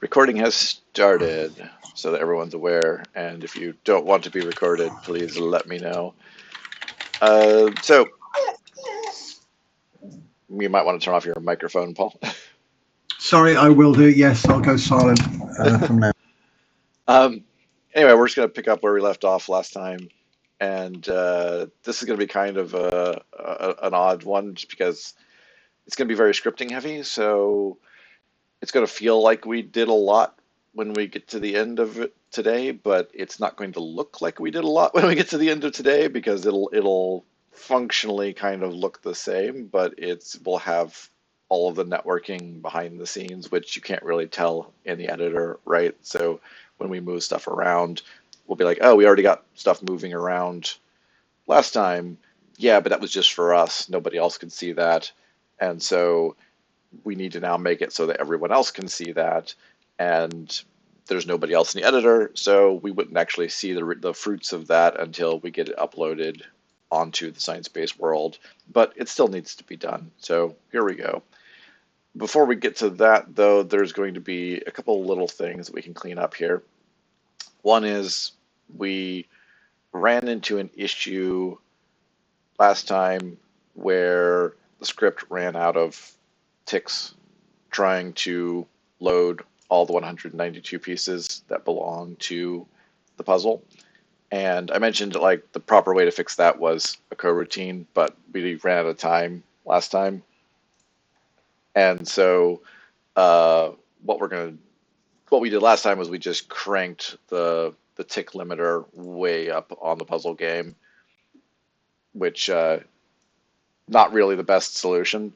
Recording has started so that everyone's aware, and if you don't want to be recorded, please let me know. So you might want to turn off your microphone, Paul. Sorry, I will do. Yes, I'll go silent from now. Um, anyway, we're just going to pick up where we left off last time, and this is going to be kind of an odd one just because it's going to be very scripting heavy, so it's going to feel like we did a lot when we get to the end of it today, but it's not going to look like we did a lot when we get to the end of today because it'll functionally kind of look the same, but will have all of the networking behind the scenes, which you can't really tell in the editor, right? So when we move stuff around, we'll be like, oh, we already got stuff moving around last time. Yeah, but that was just for us. Nobody else could see that. And so we need to now make it so that everyone else can see that, and there's nobody else in the editor, so we wouldn't actually see the fruits of that until we get it uploaded onto the Sciencebase world, but it still needs to be done. So here we go. Before we get to that, though, there's going to be a couple little things that we can clean up here. One is we ran into an issue last time where the script ran out of ticks trying to load all the 192 pieces that belong to the puzzle. And I mentioned like the proper way to fix that was a coroutine, but we ran out of time last time. And so what we did last time was we just cranked the tick limiter way up on the puzzle game, which not really the best solution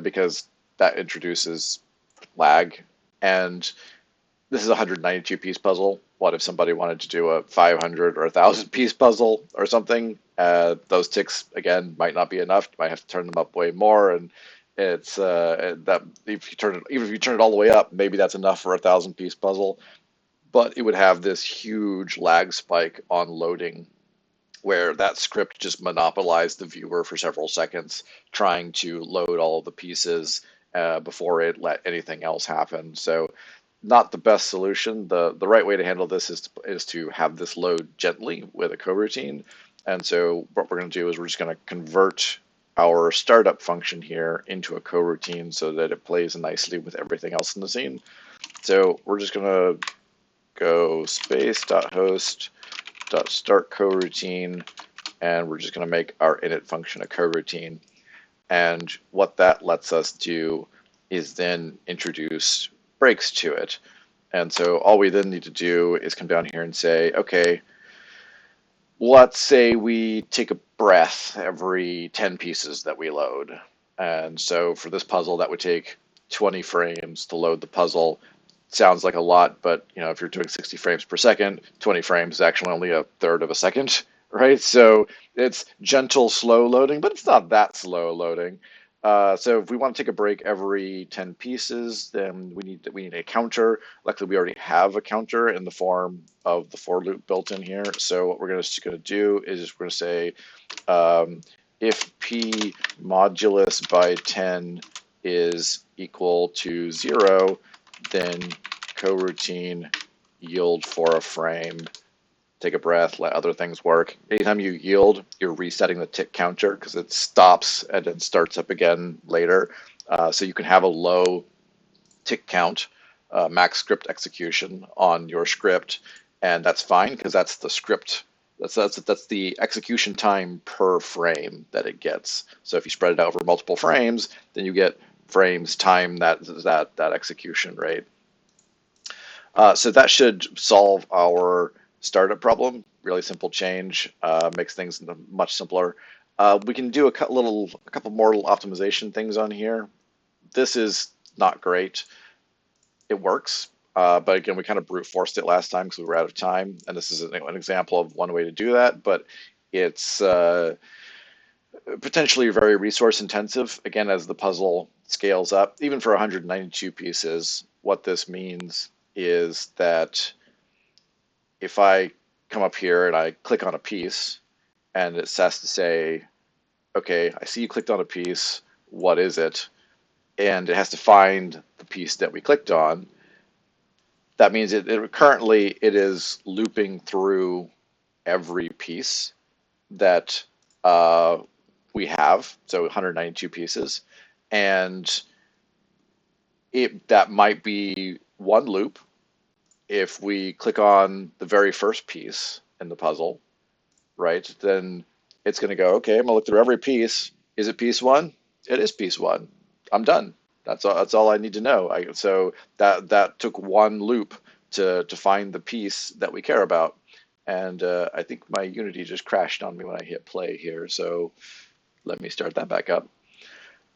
because that introduces lag. And this is a 192 piece puzzle. What if somebody wanted to do a 500 or 1,000 piece puzzle or something? Those ticks again might not be enough. You might have to turn them up way more, and it's that if you turn it, even if you turn it all the way up, maybe that's enough for a 1,000 piece puzzle. But it would have this huge lag spike on loading, where that script just monopolized the viewer for several seconds, trying to load all of the pieces before it let anything else happen. So not the best solution. The right way to handle this is to have this load gently with a coroutine. And so what we're going to do is we're just going to convert our startup function here into a coroutine so that it plays nicely with everything else in the scene. So we're just going to go space.host.start coroutine, and we're just going to make our init function a coroutine. And what that lets us do is then introduce breaks to it. And so all we then need to do is come down here and say, okay, let's say we take a breath every 10 pieces that we load. And so for this puzzle, that would take 20 frames to load the puzzle. Sounds like a lot, but if you're doing 60 frames per second, 20 frames is actually only a third of a second, right? So it's gentle, slow loading, but it's not that slow loading. So if we want to take a break every 10 pieces, then we need a counter. Luckily, we already have a counter in the form of the for loop built in here. So what we're just going to do is we're going to say if p modulus by 10 is equal to 0, then coroutine yield for a frame. Take a breath, let other things work. Anytime you yield, you're resetting the tick counter because it stops and then starts up again later. So you can have a low tick count, max script execution on your script, and that's fine because that's the script. That's the execution time per frame that it gets. So if you spread it out over multiple frames, then you get frames time that execution rate. So that should solve our startup problem. Really simple change, makes things much simpler. We can do a couple more little optimization things on here. This is not great. It works, but again, we kind of brute forced it last time because we were out of time, and this is an example of one way to do that, but it's potentially very resource intensive. Again, as the puzzle scales up, even for 192 pieces, what this means is that if I come up here and I click on a piece and it has to say, okay, I see you clicked on a piece, what is it? And it has to find the piece that we clicked on. that means currently it is looping through every piece that we have, so 192 pieces, and that might be one loop. If we click on the very first piece in the puzzle, right, then it's going to go, okay, I'm going to look through every piece. Is it piece one? It is piece one. I'm done. That's all I need to know. So that took one loop to find the piece that we care about. And I think my Unity just crashed on me when I hit play here. So let me start that back up.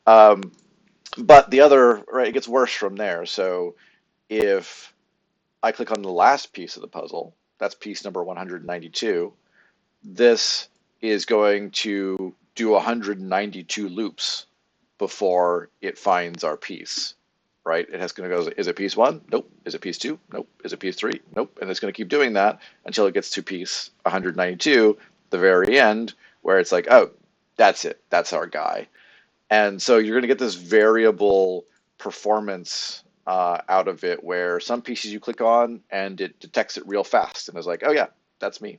But the other, right, it gets worse from there. So if I click on the last piece of the puzzle, that's piece number 192, this is going to do 192 loops before it finds our piece, right? It's going to go, is it piece one? Nope. Is it piece two? Nope. Is it piece three? Nope. And it's going to keep doing that until it gets to piece 192, the very end, where it's like, oh, that's it. That's our guy. And so you're going to get this variable performance out of it, where some pieces you click on and it detects it real fast and is like, oh yeah, that's me.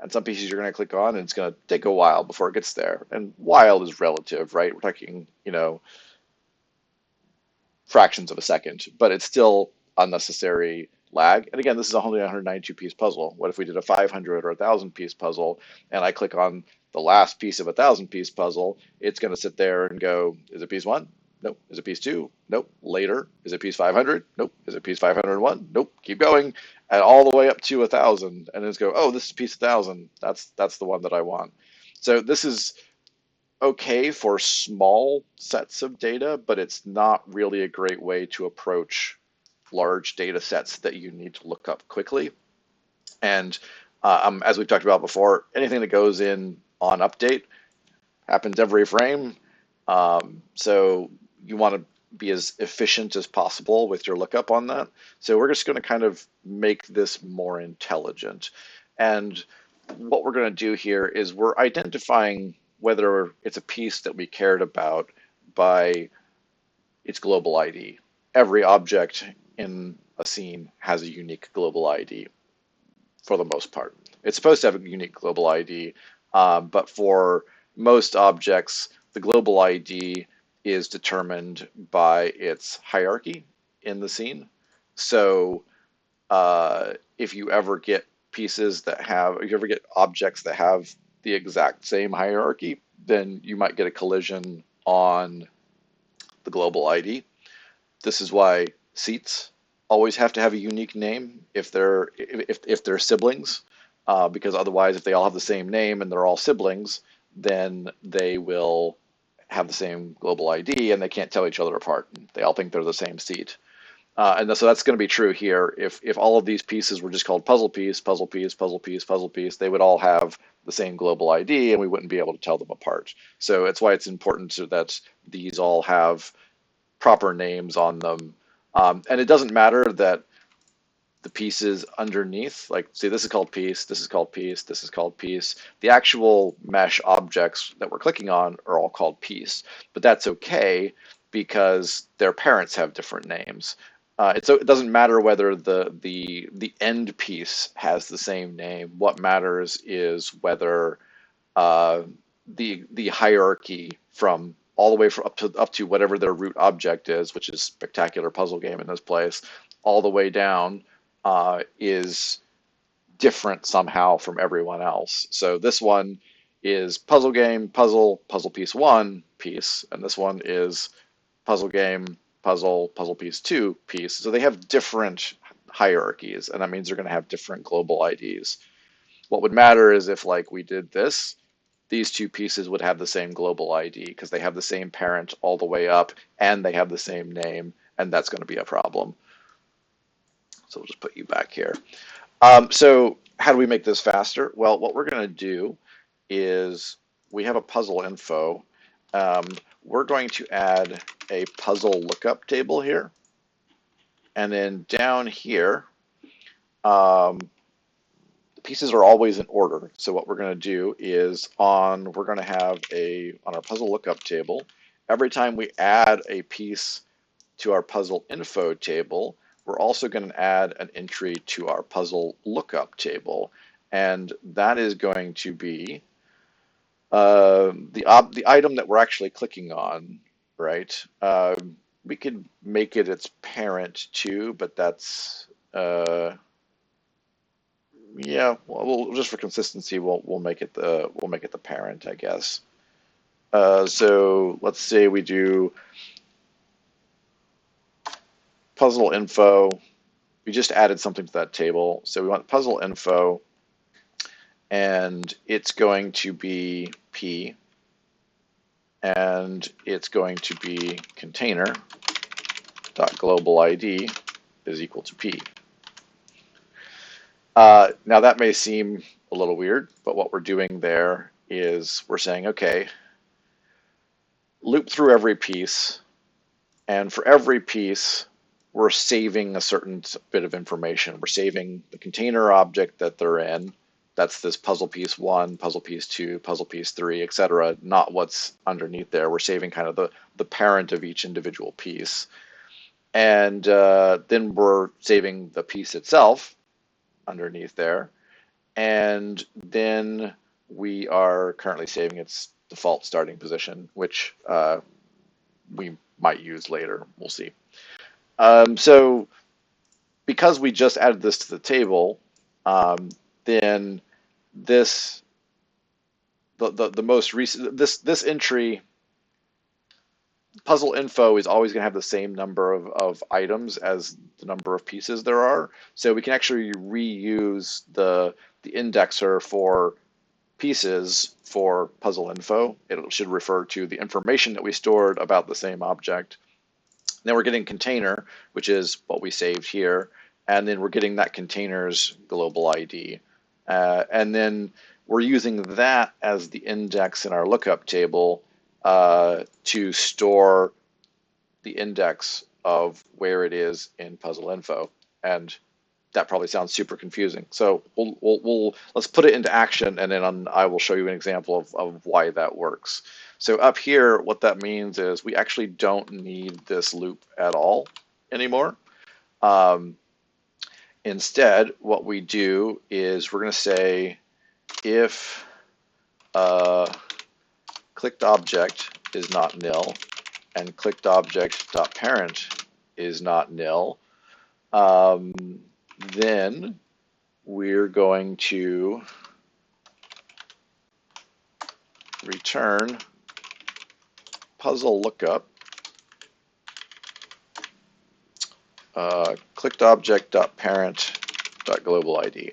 And some pieces you're going to click on and it's going to take a while before it gets there. And while is relative, right? We're talking, fractions of a second, but it's still unnecessary lag. And again, this is only a 192 piece puzzle. What if we did a 500 or 1,000 piece puzzle and I click on the last piece of a 1,000 piece puzzle? It's going to sit there and go, is it piece one? Nope. Is it piece two? Nope. Later. Is it piece 500? Nope. Is it piece 501? Nope. Keep going, and all the way up to 1,000, and then it's go, oh, this is piece 1,000. That's the one that I want. So this is okay for small sets of data, but it's not really a great way to approach large data sets that you need to look up quickly. And as we've talked about before, anything that goes in on update happens every frame. So you want to be as efficient as possible with your lookup on that. So we're just going to kind of make this more intelligent. And what we're going to do here is we're identifying whether it's a piece that we cared about by its global ID. Every object in a scene has a unique global ID for the most part. It's supposed to have a unique global ID, but for most objects, the global ID is determined by its hierarchy in the scene. So if you ever get if you ever get objects that have the exact same hierarchy, then you might get a collision on the global ID. This is why seats always have to have a unique name if they're siblings, because otherwise, if they all have the same name and they're all siblings, then they will have the same global ID and they can't tell each other apart. They all think they're the same seat. And so that's going to be true here. If all of these pieces were just called puzzle piece, puzzle piece, puzzle piece, puzzle piece, they would all have the same global ID and we wouldn't be able to tell them apart. So it's why it's important that these all have proper names on them. And it doesn't matter that the pieces underneath, like, see, this is called piece, this is called piece, this is called piece. The actual mesh objects that we're clicking on are all called piece, but that's okay because their parents have different names. It doesn't matter whether the end piece has the same name. What matters is whether the hierarchy from all the way up to whatever their root object is, which is Spectacular Puzzle Game in this place, all the way down is different somehow from everyone else. So this one is puzzle game, puzzle piece one piece, and this one is puzzle game, puzzle piece two piece. So they have different hierarchies, and that means they're going to have different global IDs. What would matter is if, like, we did this, these two pieces would have the same global ID because they have the same parent all the way up and they have the same name, and that's going to be a problem. So we'll just put you back here. So how do we make this faster? Well, what we're going to do is we have a puzzle info. We're going to add a puzzle lookup table here. And then down here, the pieces are always in order. So what we're going to do is we're going to have on our puzzle lookup table, every time we add a piece to our puzzle info table, we're also going to add an entry to our puzzle lookup table, and that is going to be the item that we're actually clicking on, right? We could make it its parent too, but that's yeah. Well, just for consistency, we'll make it the parent, I guess. So let's say we do puzzle info. We just added something to that table, so we want puzzle info, and it's going to be P, and it's going to be container dot global ID is equal to P. Now that may seem a little weird, but what we're doing there is we're saying, okay, loop through every piece, and for every piece, we're saving a certain bit of information. We're saving the container object that they're in. That's this puzzle piece 1, puzzle piece 2, puzzle piece 3, etc. Not what's underneath there. We're saving kind of the parent of each individual piece. And then we're saving the piece itself underneath there. And then we are currently saving its default starting position, which we might use later. We'll see. So because we just added this to the table, then the most recent this entry puzzle info is always going to have the same number of items as the number of pieces there are. So we can actually reuse the indexer for pieces for puzzle info. It should refer to the information that we stored about the same object. Then we're getting container, which is what we saved here, and then we're getting that container's global ID. And then we're using that as the index in our lookup table to store the index of where it is in puzzle info. And that probably sounds super confusing. So let's put it into action, and then I will show you an example of why that works. So up here, what that means is we actually don't need this loop at all anymore. Instead, what we do is we're going to say if clicked object is not nil and clicked object dot parent is not nil, then we're going to return puzzle lookup clicked object dot parent dot global ID.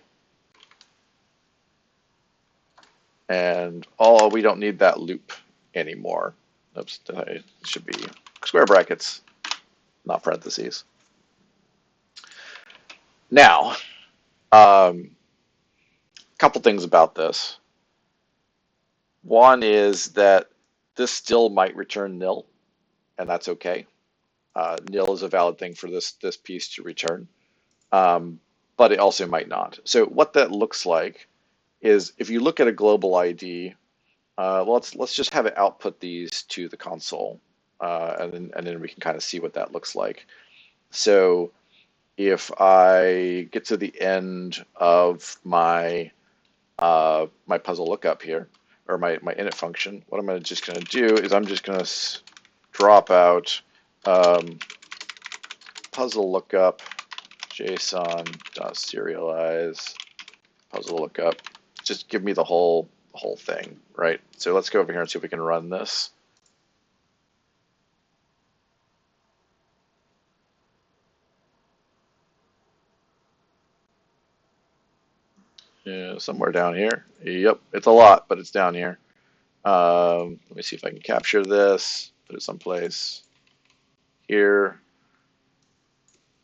And we don't need that loop anymore. Oops, it should be square brackets, not parentheses. Now, a couple things about this. One is that this still might return nil, and that's okay. Nil is a valid thing for this piece to return, but it also might not. So what that looks like is if you look at a global ID, let's just have it output these to the console, and then we can kind of see what that looks like. So if I get to the end of my my puzzle lookup here, or my init function, what I'm just going to do is I'm just going to drop out puzzle lookup JSON.serialize puzzle lookup. Just give me the whole thing, right? So let's go over here and see if we can run this. Yeah, somewhere down here. Yep, it's a lot, but it's down here. Let me see if I can capture this, put it someplace here.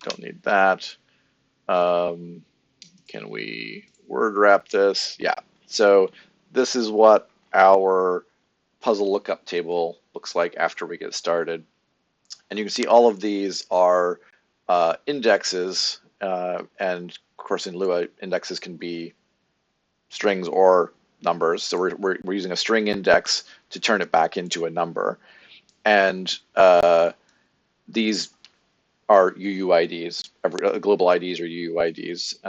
Don't need that. Can we word wrap this? Yeah. So this is what our puzzle lookup table looks like after we get started. And you can see all of these are indexes, and of course in Lua, indexes can be strings or numbers. So we're using a string index to turn it back into a number. And these are UUIDs, global IDs or UUIDs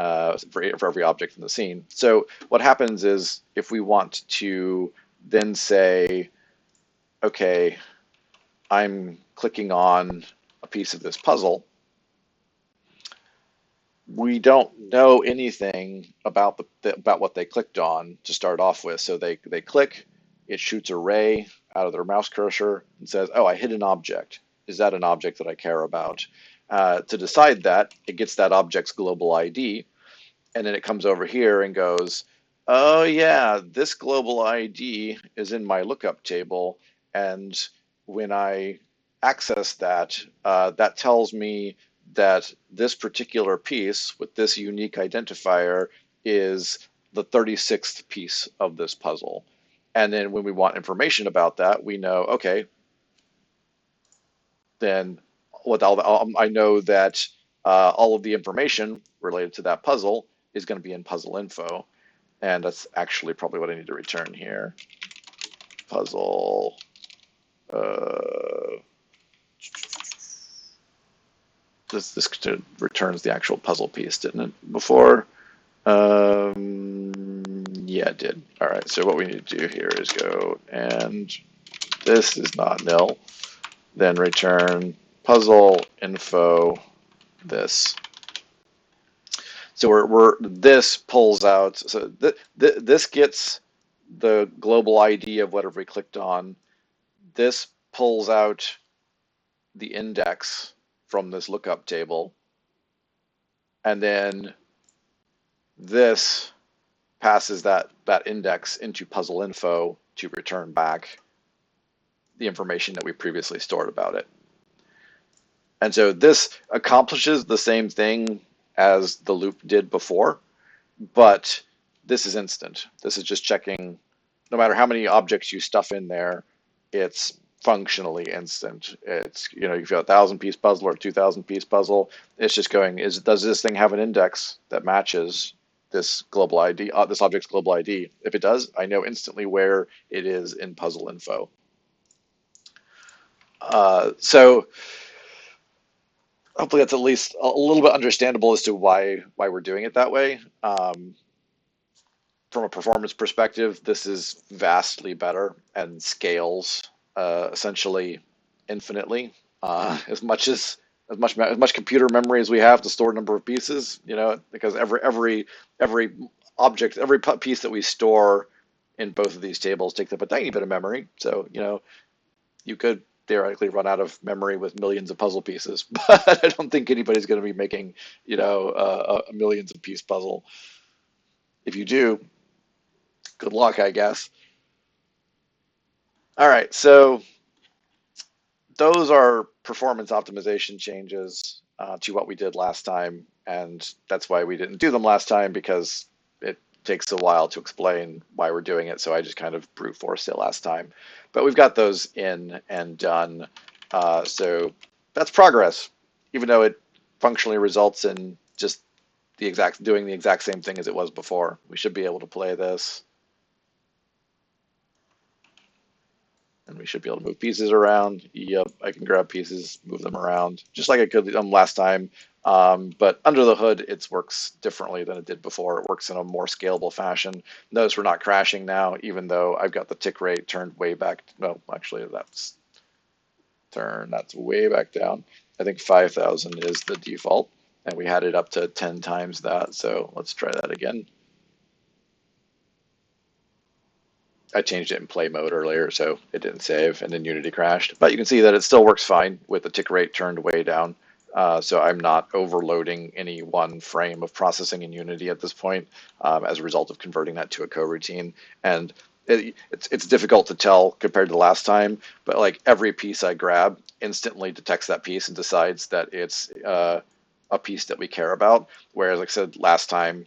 for every object in the scene. So what happens is if we want to then say, okay, I'm clicking on a piece of this puzzle, we don't know anything about about what they clicked on to start off with. So they click, it shoots a ray out of their mouse cursor and says, "Oh, I hit an object. Is that an object that I care about?" To decide that, it gets that object's global ID, and then it comes over here and goes, "Oh yeah, this global ID is in my lookup table, and when I access that, that tells me that this particular piece with this unique identifier is the 36th piece of this puzzle." And then when we want information about that, we know, okay, then I know that all of the information related to that puzzle is going to be in puzzle info. And that's actually probably what I need to return here. Puzzle. This returns the actual puzzle piece, didn't it, before? Yeah, it did. All right, so what we need to do here is go, and this is not nil. Then return puzzle info this. So this pulls out. So this gets the global ID of whatever we clicked on. This pulls out the index from this lookup table, and then this passes that index into puzzle info to return back the information that we previously stored about it. And so this accomplishes the same thing as the loop did before, but this is instant. This is just checking, no matter how many objects you stuff in there, it's functionally instant. It's, if you've got a 1,000-piece puzzle or a 2,000-piece puzzle, it's just going, does this thing have an index that matches this global ID, this object's global ID? If it does, I know instantly where it is in puzzle info. So hopefully that's at least a little bit understandable as to why we're doing it that way. From a performance perspective, this is vastly better and scales essentially infinitely. As much computer memory as we have to store a number of pieces, because every object, every piece that we store in both of these tables takes up a tiny bit of memory. So, you could theoretically run out of memory with millions of puzzle pieces, but I don't think anybody's going to be making, a millions of piece puzzle. If you do, good luck, I guess. All right, so those are performance optimization changes to what we did last time, and that's why we didn't do them last time, because it takes a while to explain why we're doing it, so I just kind of brute forced it last time. But we've got those in and done, so that's progress, even though it functionally results in just doing the exact same thing as it was before. We should be able to play this. And we should be able to move pieces around. Yep, I can grab pieces, move them around, just like I could last time. But under the hood, it works differently than it did before. It works in a more scalable fashion. Notice we're not crashing now, even though I've got the tick rate turned way back. No, actually, that's way back down. I think 5,000 is the default, and we had it up to 10 times that. So let's try that again. I changed it in play mode earlier, so it didn't save, and then Unity crashed. But you can see that it still works fine with the tick rate turned way down. So I'm not overloading any one frame of processing in Unity at this point as a result of converting that to a coroutine. And it's difficult to tell compared to last time, but like every piece I grab instantly detects that piece and decides that it's a piece that we care about. Whereas, like I said last time,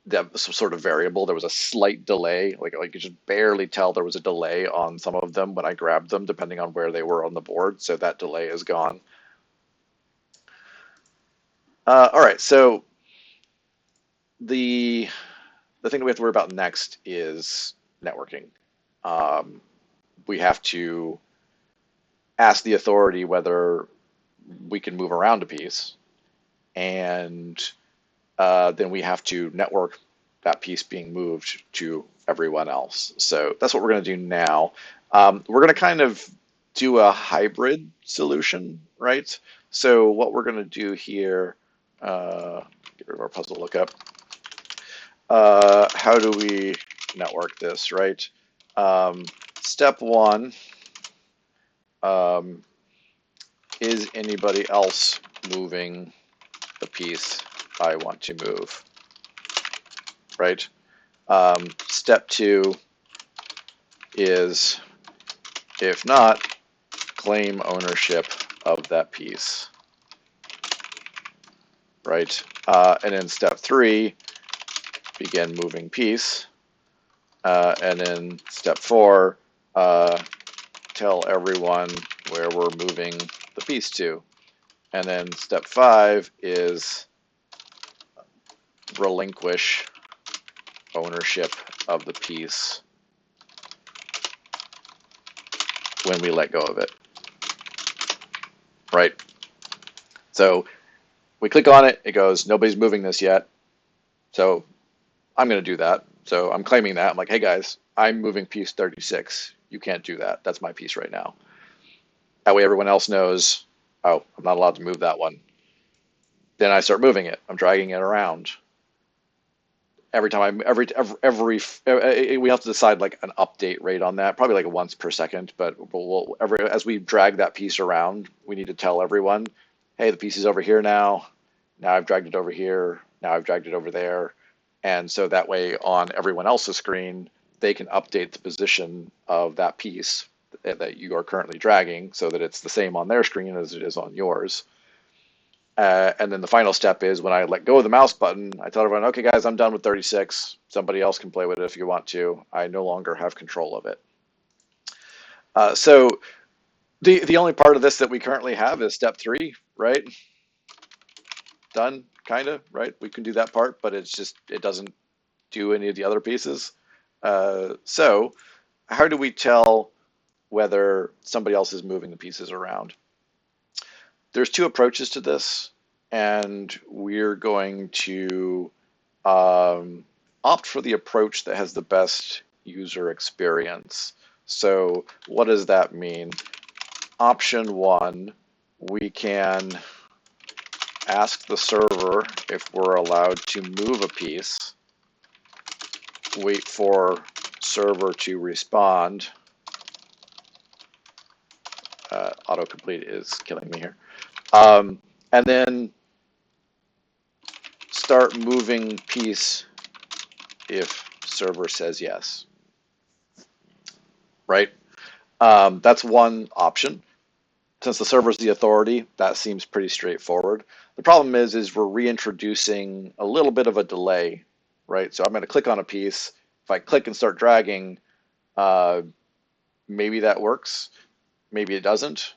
that was some sort of variable. There was a slight delay, like you could just barely tell there was a delay on some of them when I grabbed them, depending on where they were on the board. So that delay is gone. All right, so the thing that we have to worry about next is networking. We have to ask the authority whether we can move around a piece, and then we have to network that piece being moved to everyone else. So that's what we're going to do now. We're going to kind of do a hybrid solution, right? So what we're going to do here, get rid of our puzzle lookup. How do we network this, right? Step one, is anybody else moving the piece I want to move, right? Step two is, if not, claim ownership of that piece, right? And then step three, begin moving piece. And then step four, tell everyone where we're moving the piece to. And then step five is relinquish ownership of the piece when we let go of it, right? So we click on it, it goes, nobody's moving this yet. So I'm going to do that. So I'm claiming that. I'm like, hey guys, I'm moving piece 36. You can't do that. That's my piece right now. That way everyone else knows, oh, I'm not allowed to move that one. Then I start moving it. I'm dragging it around. Every time we have to decide like an update rate on that, probably like once per second, but as we drag that piece around, we need to tell everyone, hey, the piece is over here now. Now I've dragged it over here. Now I've dragged it over there. And so that way on everyone else's screen, they can update the position of that piece that you are currently dragging so that it's the same on their screen as it is on yours. And then the final step is when I let go of the mouse button, I tell everyone, okay, guys, I'm done with 36. Somebody else can play with it if you want to. I no longer have control of it. So the only part of this that we currently have is step three, right? Done, kind of, right? We can do that part, but it's just, it doesn't do any of the other pieces. So how do we tell whether somebody else is moving the pieces around? There's two approaches to this, and we're going to opt for the approach that has the best user experience. So what does that mean? Option one, we can ask the server if we're allowed to move a piece, wait for server to respond. Autocomplete is killing me here. And then start moving piece if server says yes, right? That's one option. Since the server's the authority, that seems pretty straightforward. The problem is we're reintroducing a little bit of a delay, right? So I'm going to click on a piece. If I click and start dragging, maybe that works. Maybe it doesn't.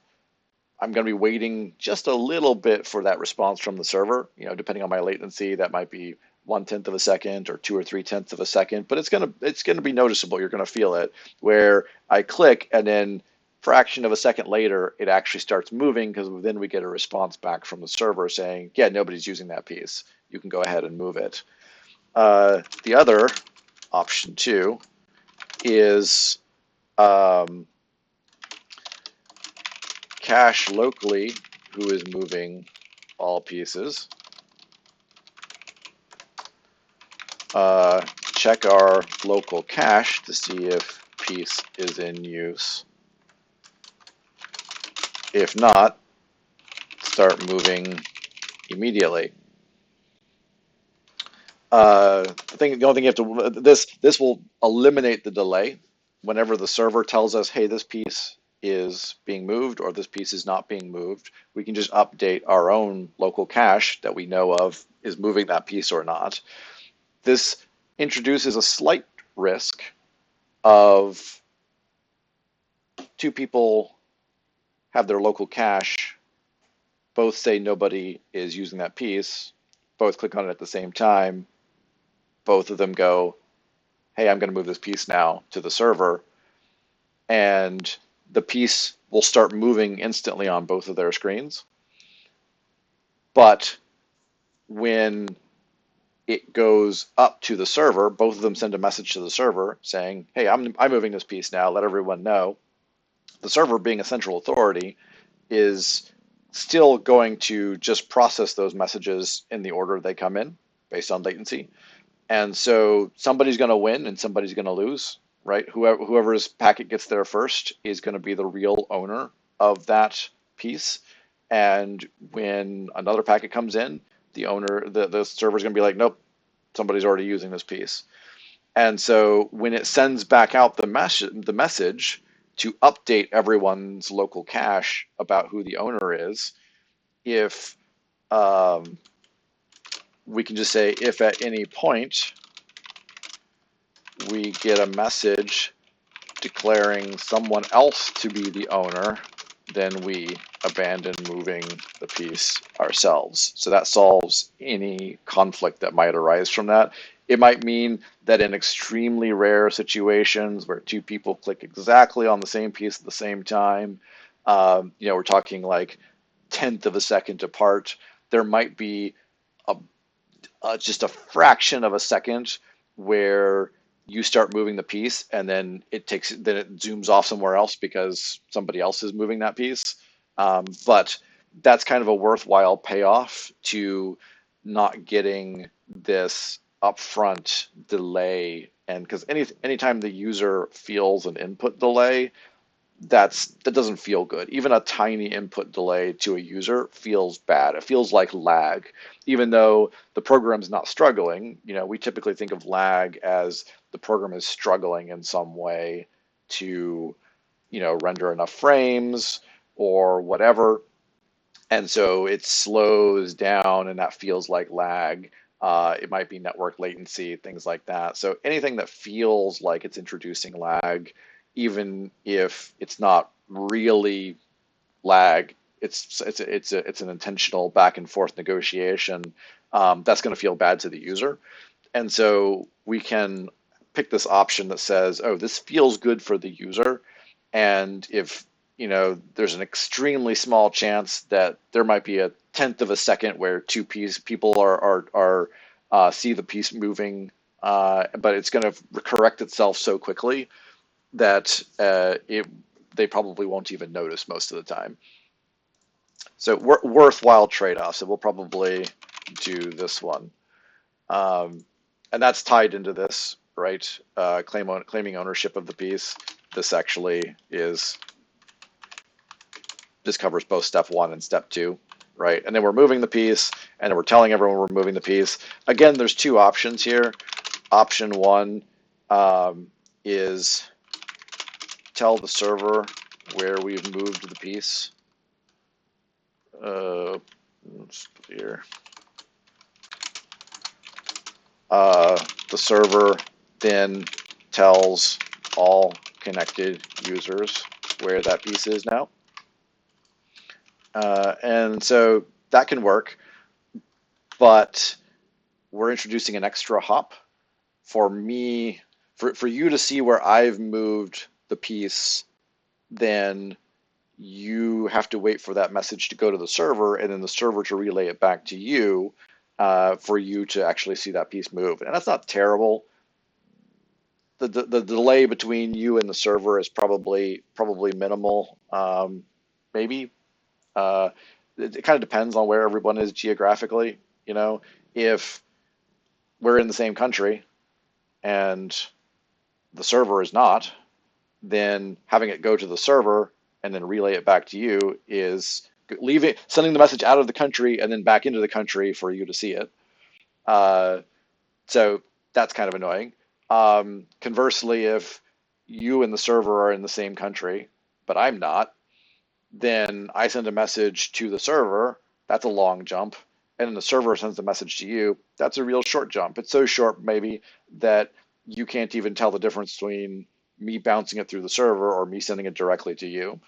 I'm going to be waiting just a little bit for that response from the server. You know, depending on my latency, that might be 1/10 of a second or 2 or 3/10 of a second, but it's going to be noticeable. You're going to feel it where I click and then fraction of a second later, it actually starts moving because then we get a response back from the server saying, yeah, nobody's using that piece. You can go ahead and move it. The other option two is cache locally who is moving all pieces. Check our local cache to see if piece is in use. If not, start moving immediately. The only thing you have to, this will eliminate the delay. Whenever the server tells us, hey, this piece is being moved or this piece is not being moved, we can just update our own local cache that we know of is moving that piece or not. This introduces a slight risk of two people have their local cache, both say nobody is using that piece, both click on it at the same time, both of them go, hey, I'm going to move this piece now to the server, and the piece will start moving instantly on both of their screens. But when it goes up to the server, both of them send a message to the server saying, hey, I'm moving this piece now, let everyone know. The server, being a central authority, is still going to just process those messages in the order they come in based on latency. And so somebody's going to win and somebody's going to lose, right? Whoever's packet gets there first is going to be the real owner of that piece. And when another packet comes in, the server's going to be like, nope, somebody's already using this piece. And so when it sends back out the message to update everyone's local cache about who the owner is, if we can just say, if at any point we get a message declaring someone else to be the owner, then we abandon moving the piece ourselves. So that solves any conflict that might arise from that. It might mean that in extremely rare situations where two people click exactly on the same piece at the same time, we're talking like 1/10 of a second apart, there might be just a fraction of a second where you start moving the piece and then it zooms off somewhere else because somebody else is moving that piece. But that's kind of a worthwhile payoff to not getting this upfront delay. And because anytime the user feels an input delay, that doesn't feel good. Even a tiny input delay to a user feels bad. It feels like lag, even though the program's not struggling. We typically think of lag as the program is struggling in some way to, render enough frames or whatever. And so it slows down and that feels like lag. It might be network latency, things like that. So anything that feels like it's introducing lag, even if it's not really lag, it's an intentional back and forth negotiation. That's going to feel bad to the user. And so we can pick this option that says, oh, this feels good for the user. And if there's an extremely small chance that there might be a 1/10 of a second where people are see the piece moving, but it's going to correct itself so quickly that they probably won't even notice most of the time. So worthwhile trade-offs. So we'll probably do this one, and that's tied into this, right? Claiming ownership of the piece. This actually this covers both step 1 and step 2, right? And then we're moving the piece, and then we're telling everyone we're moving the piece. Again, there's 2 options here. Option 1 is tell the server where we've moved the piece. Let's put here. The server then tells all connected users where that piece is now. And so that can work, but we're introducing an extra hop for you to see where I've moved the piece. Then you have to wait for that message to go to the server and then the server to relay it back to you for you to actually see that piece move. And that's not terrible. The delay between you and the server is probably minimal, maybe. It kind of depends on where everyone is geographically. If we're in the same country and the server is not, then having it go to the server and then relay it back to you is sending the message out of the country and then back into the country for you to see it. So that's kind of annoying. Conversely, if you and the server are in the same country, but I'm not, then I send a message to the server. That's a long jump. And then the server sends a message to you. That's a real short jump. It's so short, maybe, that you can't even tell the difference between me bouncing it through the server or me sending it directly to you.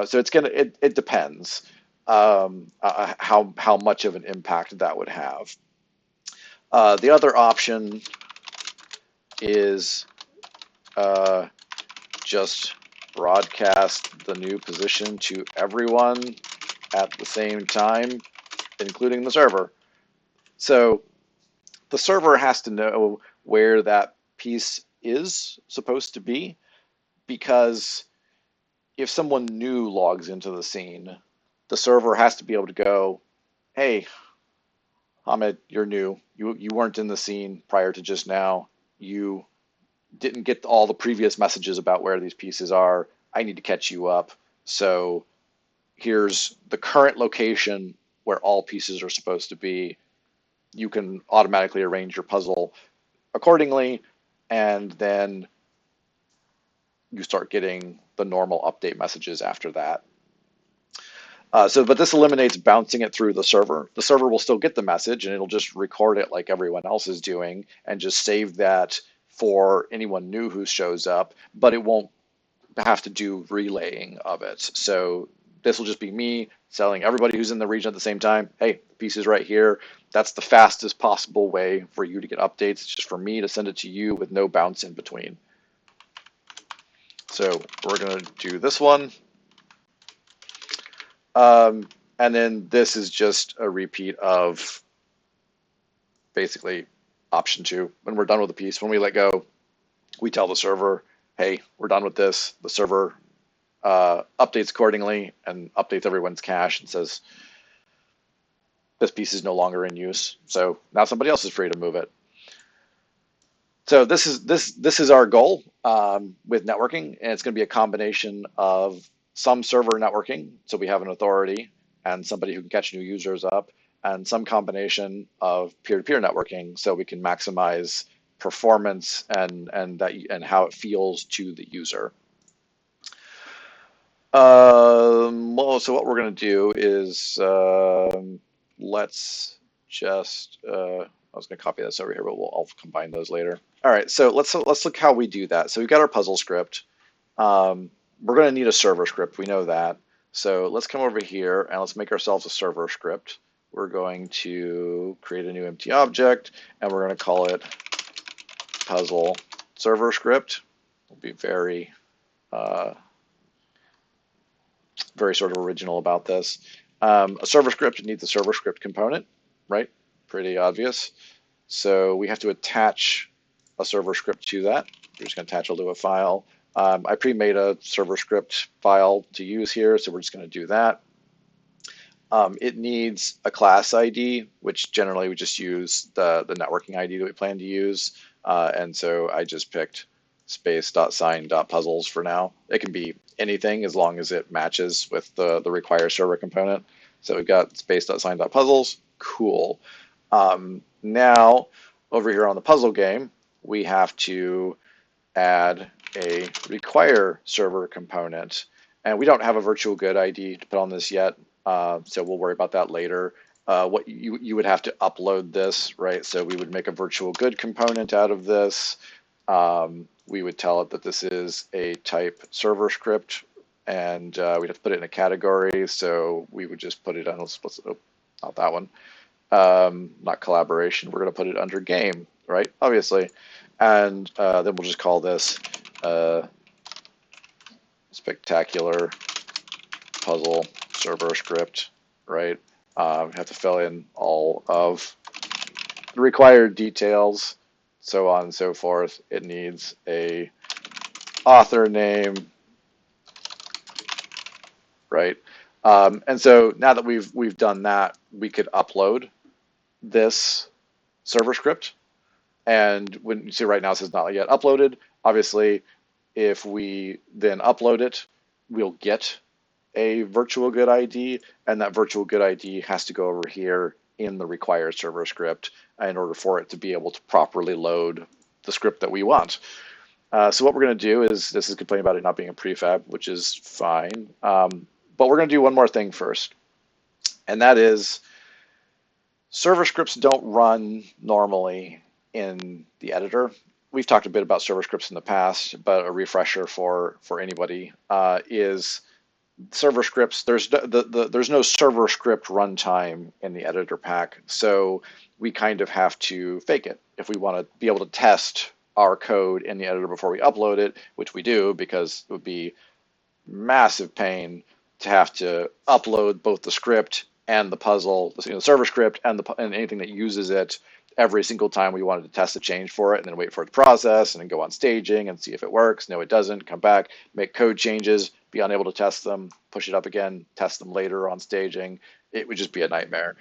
So it depends how much of an impact that would have. The other option is just broadcast the new position to everyone at the same time. including the server. So the server has to know where that piece is supposed to be, because if someone new logs into the scene, the server has to be able to go, hey, Hamid, you're new. You weren't in the scene prior to just now. You didn't get all the previous messages about where these pieces are. I need to catch you up. So here's the current location where all pieces are supposed to be. You can automatically arrange your puzzle accordingly, and then you start getting the normal update messages after that. But this eliminates bouncing it through the server. The server will still get the message, and it'll just record it like everyone else is doing, and just save that for anyone new who shows up, but it won't have to do relaying of it. So this will just be me telling everybody who's in the region at the same time, hey, the piece is right here. That's the fastest possible way for you to get updates. It's just for me to send it to you with no bounce in between. So we're going to do this one. And then this is just a repeat of basically option 2. When we're done with the piece, when we let go, we tell the server, hey, we're done with this. The server updates accordingly and updates everyone's cache and says, this piece is no longer in use. So now somebody else is free to move it. So this is our goal with networking, and it's going to be a combination of some server networking, so we have an authority and somebody who can catch new users up, and some combination of peer-to-peer networking, so we can maximize performance and how it feels to the user. Well, so what we're going to do is let's just I was going to copy this over here, but I'll combine those later. All right, so let's look how we do that. So we've got our puzzle script. We're going to need a server script. We know that. So let's come over here and let's make ourselves a server script. We're going to create a new empty object, and we're going to call it puzzle server script. We'll be very sort of original about this. A server script needs a server script component, right? Pretty obvious. So we have to attach a server script to that. We're just going to attach a Lua file. I pre-made a server script file to use here, so we're just going to do that. It needs a class ID, which generally we just use the networking ID that we plan to use. And so I just picked space.sign.puzzles for now. It can be anything as long as it matches with the require server component. So we've got space.sign.puzzles. Cool. Now, over here on the puzzle game, we have to add a require server component. And we don't have a virtual good ID to put on this yet, so we'll worry about that later. What you would have to upload this, right? So we would make a virtual good component out of this. We would tell it that this is a type server script, and we'd have to put it in a category. So we would just put it on, not that one, not collaboration. We're going to put it under game, right? Obviously. And then we'll just call this spectacular puzzle server script, right? Have to fill in all of the required details, so on and so forth. It needs a author name, right? And so now that we've done that, we could upload this server script. And when you see right now it says not yet uploaded, obviously if we then upload it, we'll get a virtual good ID, and that virtual good ID has to go over here in the require server script in order for it to be able to properly load the script that we want. So what we're going to do is, this is complaining about it not being a prefab, which is fine. But we're going to do one more thing first, and that is server scripts don't run normally in the editor. We've talked a bit about server scripts in the past, but a refresher for anybody is server scripts. There's no server script runtime in the editor pack, so we kind of have to fake it if we want to be able to test our code in the editor before we upload it, which we do because it would be massive pain to have to upload both the script and the puzzle, the server script, and anything that uses it every single time we wanted to test a change for it, and then wait for it to process, and then go on staging and see if it works. No, it doesn't. Come back, make code changes, be unable to test them, push it up again, test them later on staging. It would just be a nightmare.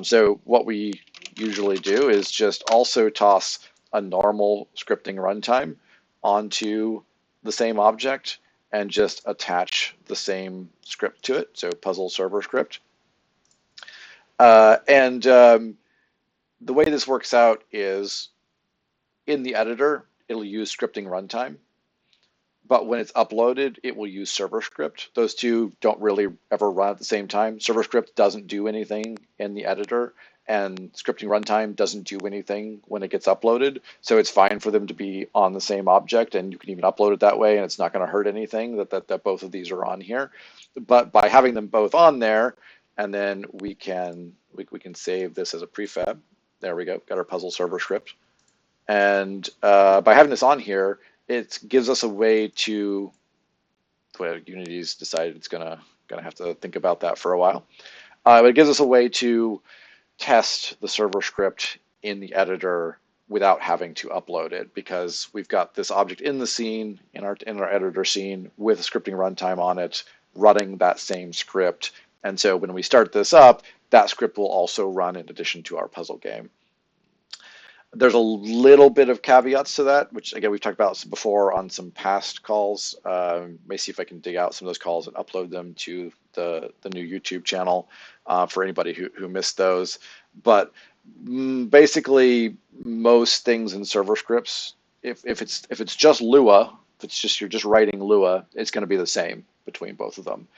So what we usually do is just also toss a normal scripting runtime onto the same object and just attach the same script to it. So puzzle server script. And the way this works out is in the editor, it'll use scripting runtime. But when it's uploaded, it will use server script. Those two don't really ever run at the same time. Server script doesn't do anything in the editor, and scripting runtime doesn't do anything when it gets uploaded. So it's fine for them to be on the same object, and you can even upload it that way, and it's not going to hurt anything that both of these are on here. But by having them both on there, and then we can save this as a prefab. There we go, got our puzzle server script. And by having this on here, it gives us a way to, well, Unity's decided it's gonna have to think about that for a while. But it gives us a way to test the server script in the editor without having to upload it, because we've got this object in the scene, in our editor scene, with a scripting runtime on it, running that same script. And so when we start this up, that script will also run in addition to our puzzle game. There's a little bit of caveats to that, which again, we've talked about before on some past calls. May see if I can dig out some of those calls and upload them to the new YouTube channel for anybody who missed those. But basically, most things in server scripts, if it's just Lua, if it's just you're just writing Lua, it's going to be the same between both of them.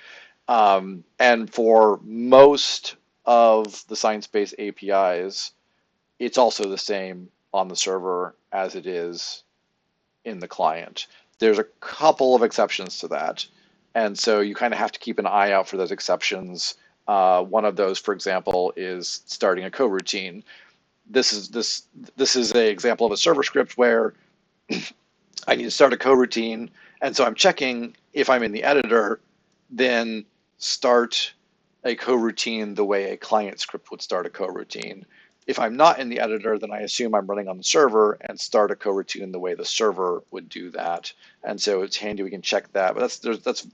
And for most of the Sciencebase APIs, it's also the same on the server as it is in the client. There's a couple of exceptions to that. And so you kind of have to keep an eye out for those exceptions. One of those, for example, is starting a coroutine. This is an example of a server script where I need to start a coroutine. And so I'm checking if I'm in the editor, then start a coroutine the way a client script would start a coroutine. If I'm not in the editor, then I assume I'm running on the server and start a coroutine the way the server would do that. And so it's handy we can check that. But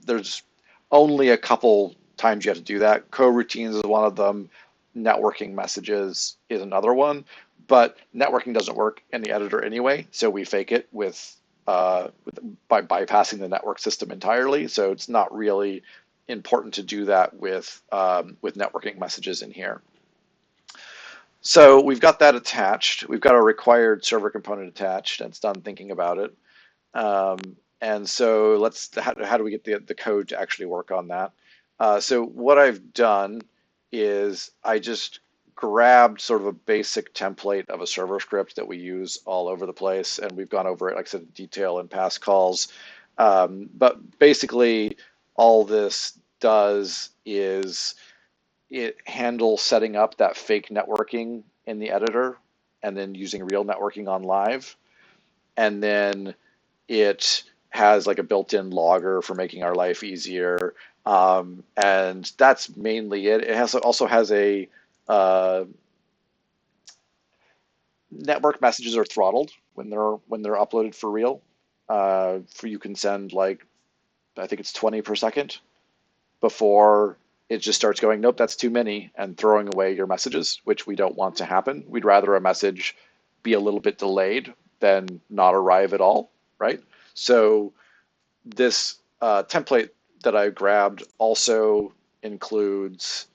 there's only a couple times you have to do that. Coroutines is one of them. Networking messages is another one. But networking doesn't work in the editor anyway, so we fake it by bypassing the network system entirely. So it's not really important to do that with networking messages in here. So we've got that attached. We've got a required server component attached, and it's done thinking about it. And so how do we get the code to actually work on that? So what I've done is I just grabbed sort of a basic template of a server script that we use all over the place, and we've gone over it, like I said, in detail in past calls. But basically, all this does is it handles setting up that fake networking in the editor and then using real networking on live. And then it has like a built-in logger for making our life easier. And that's mainly it. It also has a network messages are throttled when they're uploaded for real. You can send like, I think it's 20 per second before it just starts going, nope, that's too many, and throwing away your messages, which we don't want to happen. We'd rather a message be a little bit delayed than not arrive at all, right? So this template that I grabbed also includes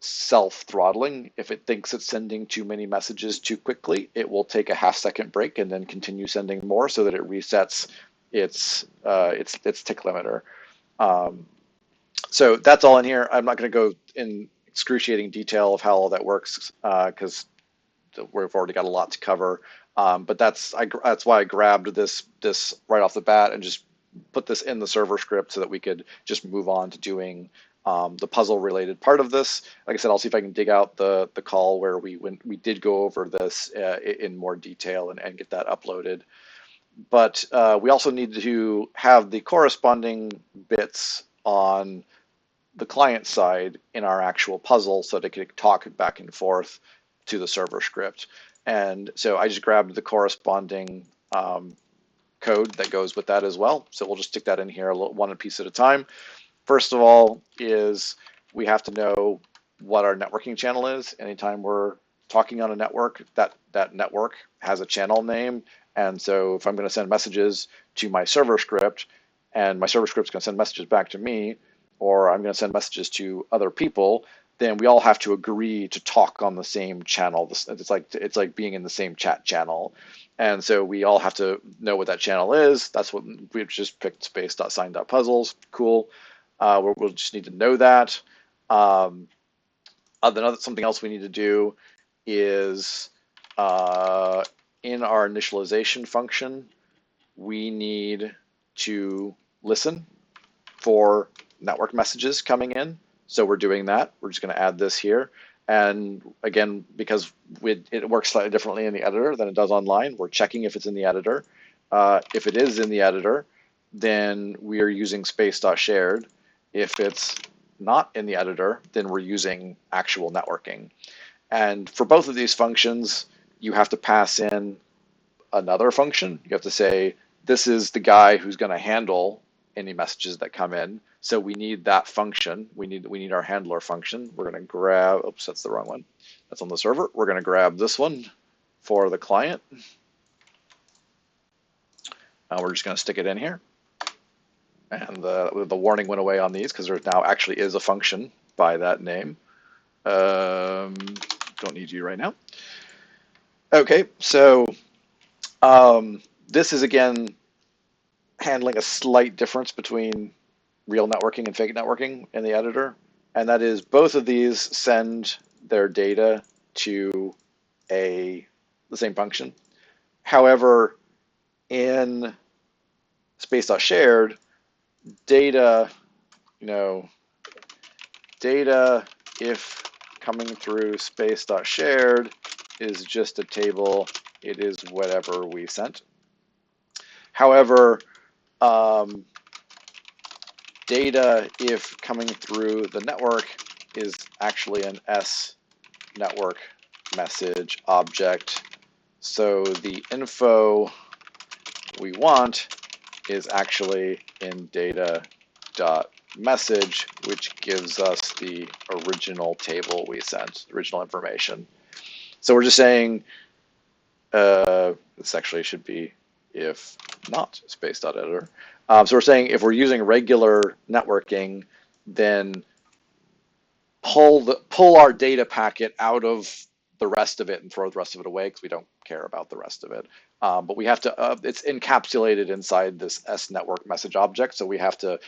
self-throttling. If it thinks it's sending too many messages too quickly, it will take a half-second break and then continue sending more so that it resets its tick limiter. So that's all in here. I'm not going to go in excruciating detail of how all that works because we've already got a lot to cover. But that's why I grabbed this right off the bat and just put this in the server script so that we could just move on to doing the puzzle related part of this. Like I said, I'll see if I can dig out the call where we did go over this in more detail and get that uploaded. But we also need to have the corresponding bits on the client side in our actual puzzle so they can talk back and forth to the server script. And so I just grabbed the corresponding code that goes with that as well. So we'll just stick that in here one piece at a time. First of all is we have to know what our networking channel is. Anytime we're talking on a network, that network has a channel name. And so if I'm going to send messages to my server script, and my server script's going to send messages back to me, or I'm going to send messages to other people, then we all have to agree to talk on the same channel. It's like being in the same chat channel. And so we all have to know what that channel is. That's what we've just picked space.sign.puzzles. Cool. We'll just need to know that. Something else we need to do is in our initialization function, we need to listen for network messages coming in. So we're doing that. We're just going to add this here. And again, because it works slightly differently in the editor than it does online, we're checking if it's in the editor. If it is in the editor, then we are using space.shared. If it's not in the editor, then we're using actual networking. And for both of these functions, you have to pass in another function. You have to say, this is the guy who's going to handle any messages that come in. So we need that function. We need our handler function. We're going to grab, oops, that's the wrong one. That's on the server. We're going to grab this one for the client. We're just going to stick it in here. And the warning went away on these because there now actually is a function by that name. Don't need you right now. Okay, so this is again handling a slight difference between real networking and fake networking in the editor, and that is both of these send their data to the same function. However, in space.shared, data if coming through space.shared is just a table, it is whatever we sent. However, data if coming through the network is actually an S network message object. So the info we want is actually in data.message, which gives us the original table we sent, original information. So we're just saying this actually should be if not space.editor. So we're saying if we're using regular networking, then pull our data packet out of the rest of it and throw the rest of it away because we don't care about the rest of it. But we have to, it's encapsulated inside this S network message object. So we have to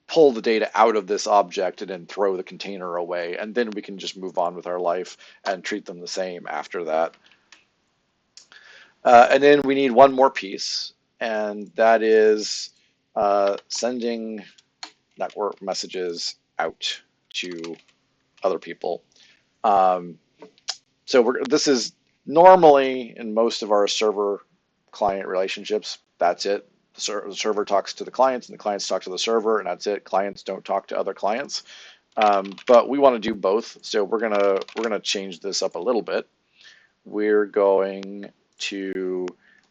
pull the data out of this object and then throw the container away. And then we can just move on with our life and treat them the same after that. And then we need one more piece, and that is sending network messages out to other people. So this is normally in most of our server client relationships, that's it. The server talks to the clients and the clients talk to the server, and that's it. Clients don't talk to other clients. But we want to do both. So we're gonna change this up a little bit. We're going to,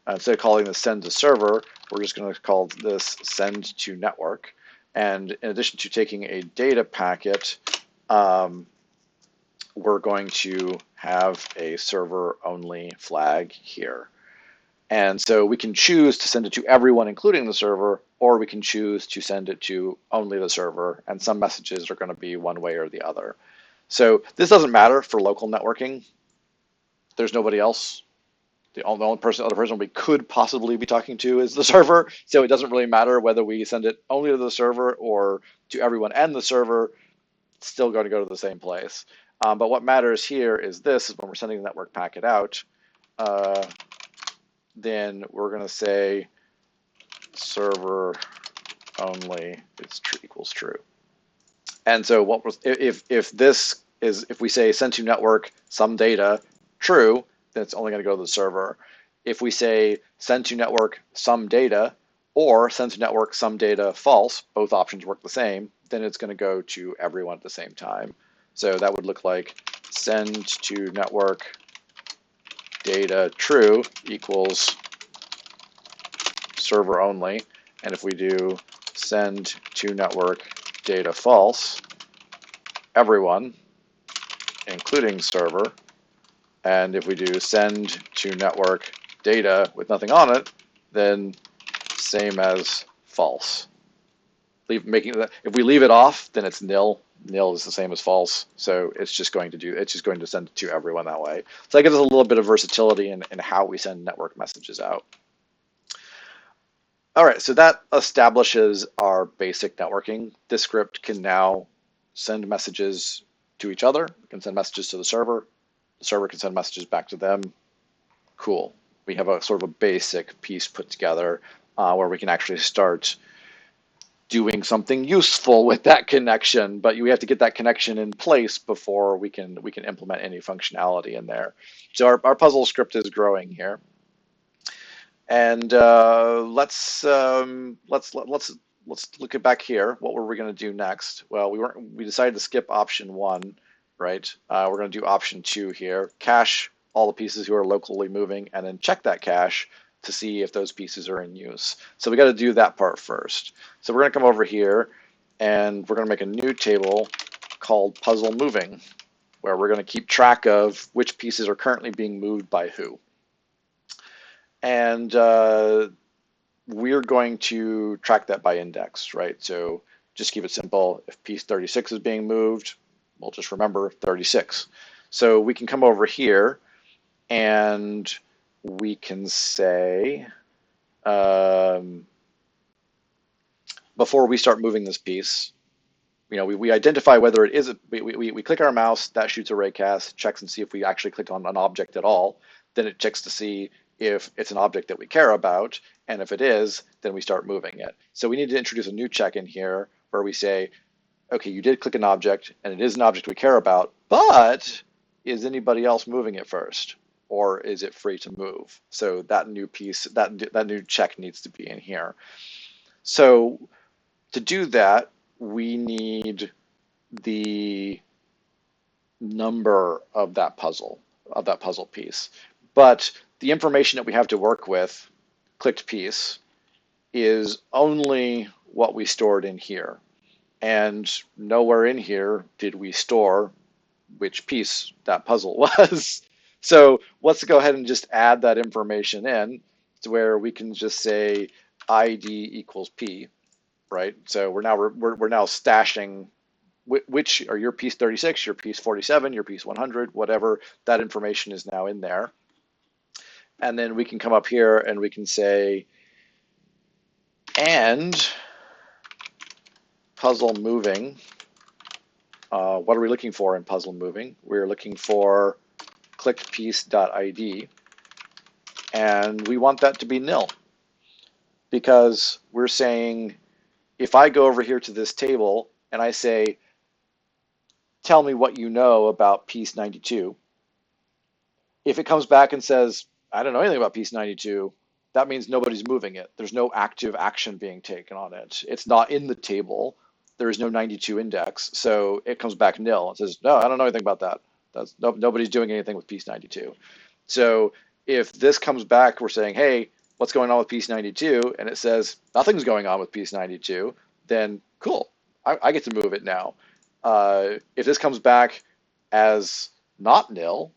instead of calling this send to server, we're just going to call this send to network. And in addition to taking a data packet, we're going to have a server only flag here. And so we can choose to send it to everyone, including the server, or we can choose to send it to only the server. And some messages are going to be one way or the other. So this doesn't matter for local networking. There's nobody else. The only other person we could possibly be talking to is the server. So it doesn't really matter whether we send it only to the server or to everyone and the server. It's still going to go to the same place. But what matters here is this: is when we're sending the network packet out, then we're going to say server only is true equals true. And so what was if we say send to network some data true, then it's only going to go to the server. If we say send to network some data or send to network some data false, both options work the same, then it's going to go to everyone at the same time. So that would look like send to network data true equals server only. And if we do send to network data false, everyone, including server. And if we do send to network data with nothing on it, then same as false. If we leave it off, then it's nil. Nil is the same as false, so it's just going to send it to everyone that way. So that gives us a little bit of versatility in how we send network messages out. All right, so that establishes our basic networking. This script can now send messages to each other. It can send messages to the server can send messages back to them. Cool. We have a sort of a basic piece put together where we can actually start doing something useful with that connection, but we have to get that connection in place before we can implement any functionality in there. So our puzzle script is growing here, and let's look at back here. What were we going to do next? Well, we decided to skip option 1, right? We're going to do option 2 here. Cache all the pieces who are locally moving, and then check that cache to see if those pieces are in use. So we got to do that part first. So we're going to come over here, and we're going to make a new table called puzzle moving, where we're going to keep track of which pieces are currently being moved by who. And we're going to track that by index, right? So just keep it simple. If piece 36 is being moved, we'll just remember 36. So we can come over here and we can say, before we start moving this piece, we identify whether it is, we click our mouse, that shoots a raycast, checks and see if we actually clicked on an object at all. Then it checks to see if it's an object that we care about, and if it is, then we start moving it. So we need to introduce a new check in here where we say, okay, you did click an object, and it is an object we care about, but is anybody else moving it first? Or is it free to move? So that new piece, that new check needs to be in here. So to do that, we need the number of that puzzle piece. But the information that we have to work with, clicked piece, is only what we stored in here. And nowhere in here did we store which piece that puzzle was. So let's go ahead and just add that information in to where we can just say ID equals P, right? So we're now stashing which are your piece 36, your piece 47, your piece 100, whatever, that information is now in there. And then we can come up here and we can say, and puzzle moving. What are we looking for in puzzle moving? We're looking for clicked piece.id, and we want that to be nil, because we're saying, if I go over here to this table and I say, tell me what you know about piece 92, if it comes back and says, I don't know anything about piece 92, that means nobody's moving it. There's no active action being taken on it. It's not in the table. There is no 92 index, so it comes back nil. It says, no, I don't know anything about that. Nobody's doing anything with piece 92. So if this comes back, we're saying, hey, what's going on with piece 92? And it says, nothing's going on with piece 92, then cool, I get to move it now. If this comes back as not nil,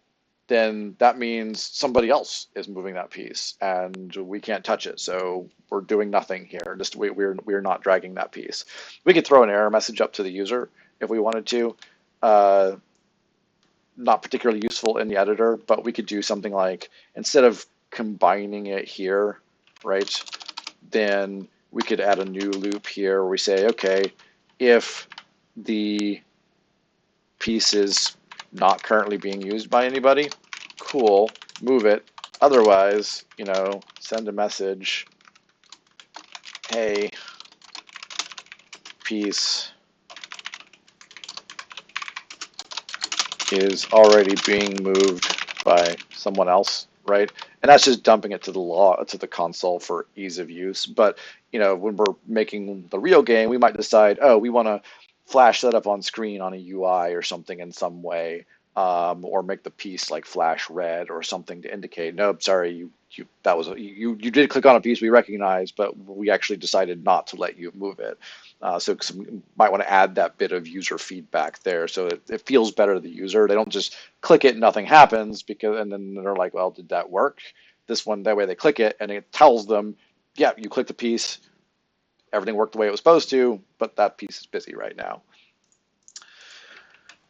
then that means somebody else is moving that piece and we can't touch it. So we're doing nothing here. Just we're not dragging that piece. We could throw an error message up to the user if we wanted to. Not particularly useful in the editor, but we could do something like, instead of combining it here, right, then we could add a new loop here where we say, okay, if the piece is not currently being used by anybody, cool, move it. Otherwise, send a message, hey, piece is already being moved by someone else, right? And that's just dumping it to the console for ease of use. But when we're making the real game, we might decide, oh, we want to flash that up on screen on a UI or something in some way, or make the piece like flash red or something to indicate, nope, sorry, you did click on a piece we recognize, but we actually decided not to let you move it. So you might want to add that bit of user feedback there, so it feels better to the user. They don't just click it and nothing happens, and then they're like, well, did that work? This one, that way they click it and it tells them, yeah, you clicked the piece, everything worked the way it was supposed to, but that piece is busy right now.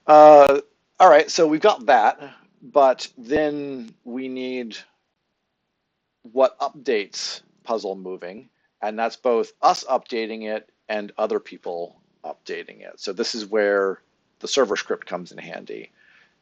All right, so we've got that, but then we need what updates puzzle moving, and that's both us updating it and other people updating it. So this is where the server script comes in handy.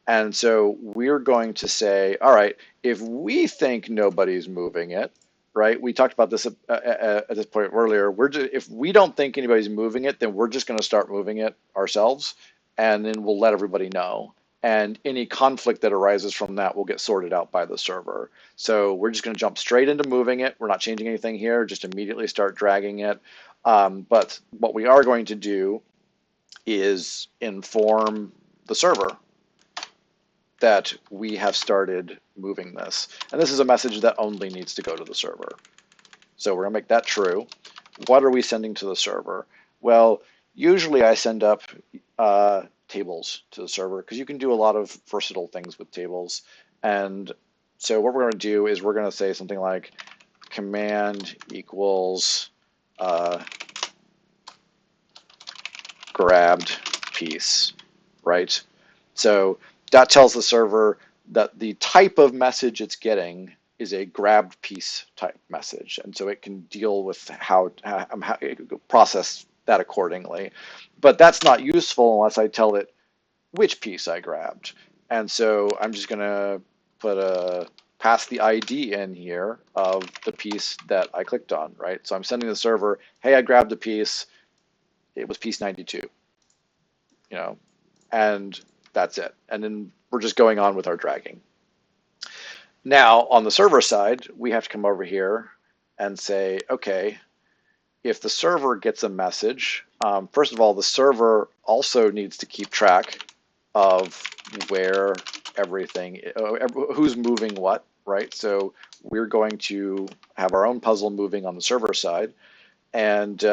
And so we're going to say, all right, if we think nobody's moving it, right? We talked about this at this point earlier. If we don't think anybody's moving it, then we're just going to start moving it ourselves, and then we'll let everybody know. And any conflict that arises from that will get sorted out by the server. So we're just going to jump straight into moving it. We're not changing anything here, just immediately start dragging it. But what we are going to do is inform the server that we have started moving this. And this is a message that only needs to go to the server. So we're going to make that true. What are we sending to the server? Well, usually I send up tables to the server because you can do a lot of versatile things with tables. And so what we're going to do is we're going to say something like command equals grabbed piece, right? So that tells the server that the type of message it's getting is a grabbed piece type message, and so it can deal with how process that accordingly. But that's not useful unless I tell it which piece I grabbed. And so I'm just going to pass the ID in here of the piece that I clicked on, right? So I'm sending the server, hey, I grabbed a piece. It was piece 92, and that's it. And then we're just going on with our dragging. Now, on the server side, we have to come over here and say, okay, if the server gets a message, first of all, the server also needs to keep track of where everything, who's moving what, right? So we're going to have our own puzzle moving on the server side, and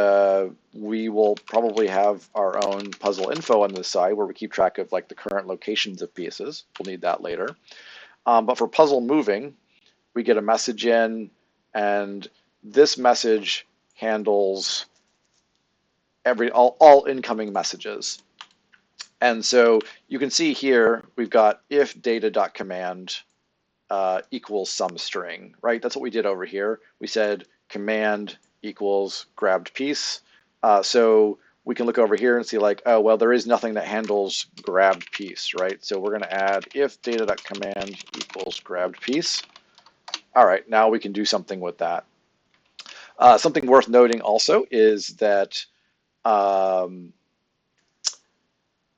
we will probably have our own puzzle info on this side where we keep track of like the current locations of pieces. We'll need that later. But for puzzle moving, we get a message in, and this message handles all incoming messages. And so you can see here, we've got if data.command equals some string, right? That's what we did over here. We said command equals grabbed piece. So we can look over here and see like, oh, well, there is nothing that handles grabbed piece, right? So we're going to add if data.command equals grabbed piece. All right, now we can do something with that. Something worth noting also is that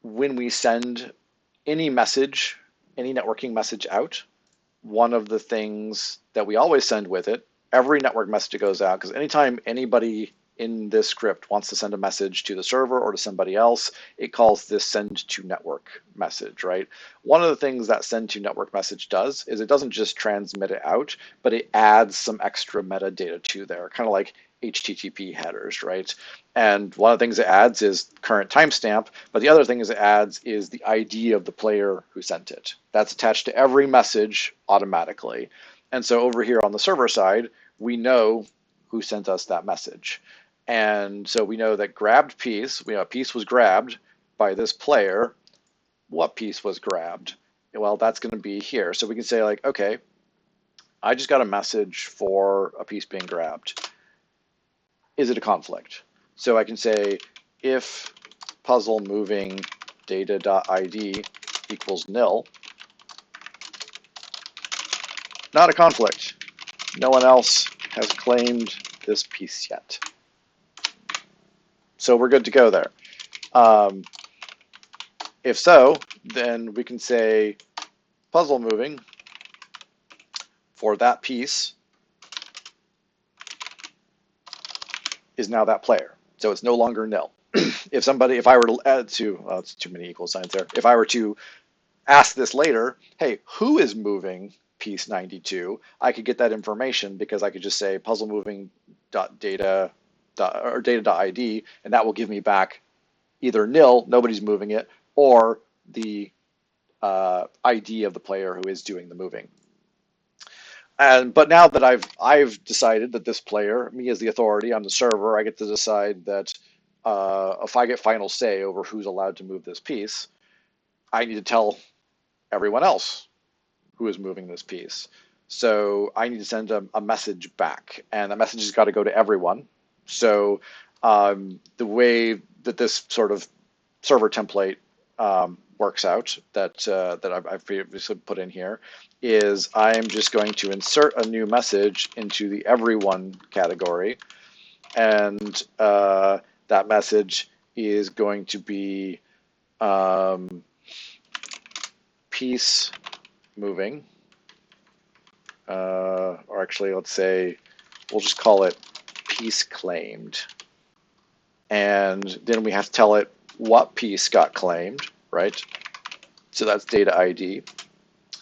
when we send any message, any networking message out, one of the things that we always send with it, every network message that goes out, because anytime anybody in this script wants to send a message to the server or to somebody else, it calls this send to network message, right? One of the things that send to network message does is it doesn't just transmit it out, but it adds some extra metadata to there, kind of like HTTP headers, right? And one of the things it adds is current timestamp, but the other thing it adds is the ID of the player who sent it. That's attached to every message automatically. And so over here on the server side, we know who sent us that message. And so we know that grabbed piece, we know a piece was grabbed by this player. What piece was grabbed? Well, that's going to be here. So we can say like, okay, I just got a message for a piece being grabbed. Is it a conflict? So I can say if puzzle moving data.id equals nil, not a conflict. No one else has claimed this piece yet. So we're good to go there. If so, then we can say puzzle moving for that piece is now that player. So it's no longer nil. if I were to add to, it's too many equal signs there. If I were to ask this later, hey, who is moving piece 92? I could get that information because I could just say puzzle moving dot data or data.id, and that will give me back either nil, nobody's moving it, or the ID of the player who is doing the moving. But now that I've decided that this player, me as the authority, I'm the server, I get to decide that if I get final say over who's allowed to move this piece, I need to tell everyone else who is moving this piece. So I need to send a message back, and the message has got to go to everyone. So the way that this sort of server template works out that I've previously put in here is I'm just going to insert a new message into the everyone category, and that message is going to be piece moving, or actually let's say we'll just call it piece claimed, and then we have to tell it what piece got claimed, right? So that's data ID.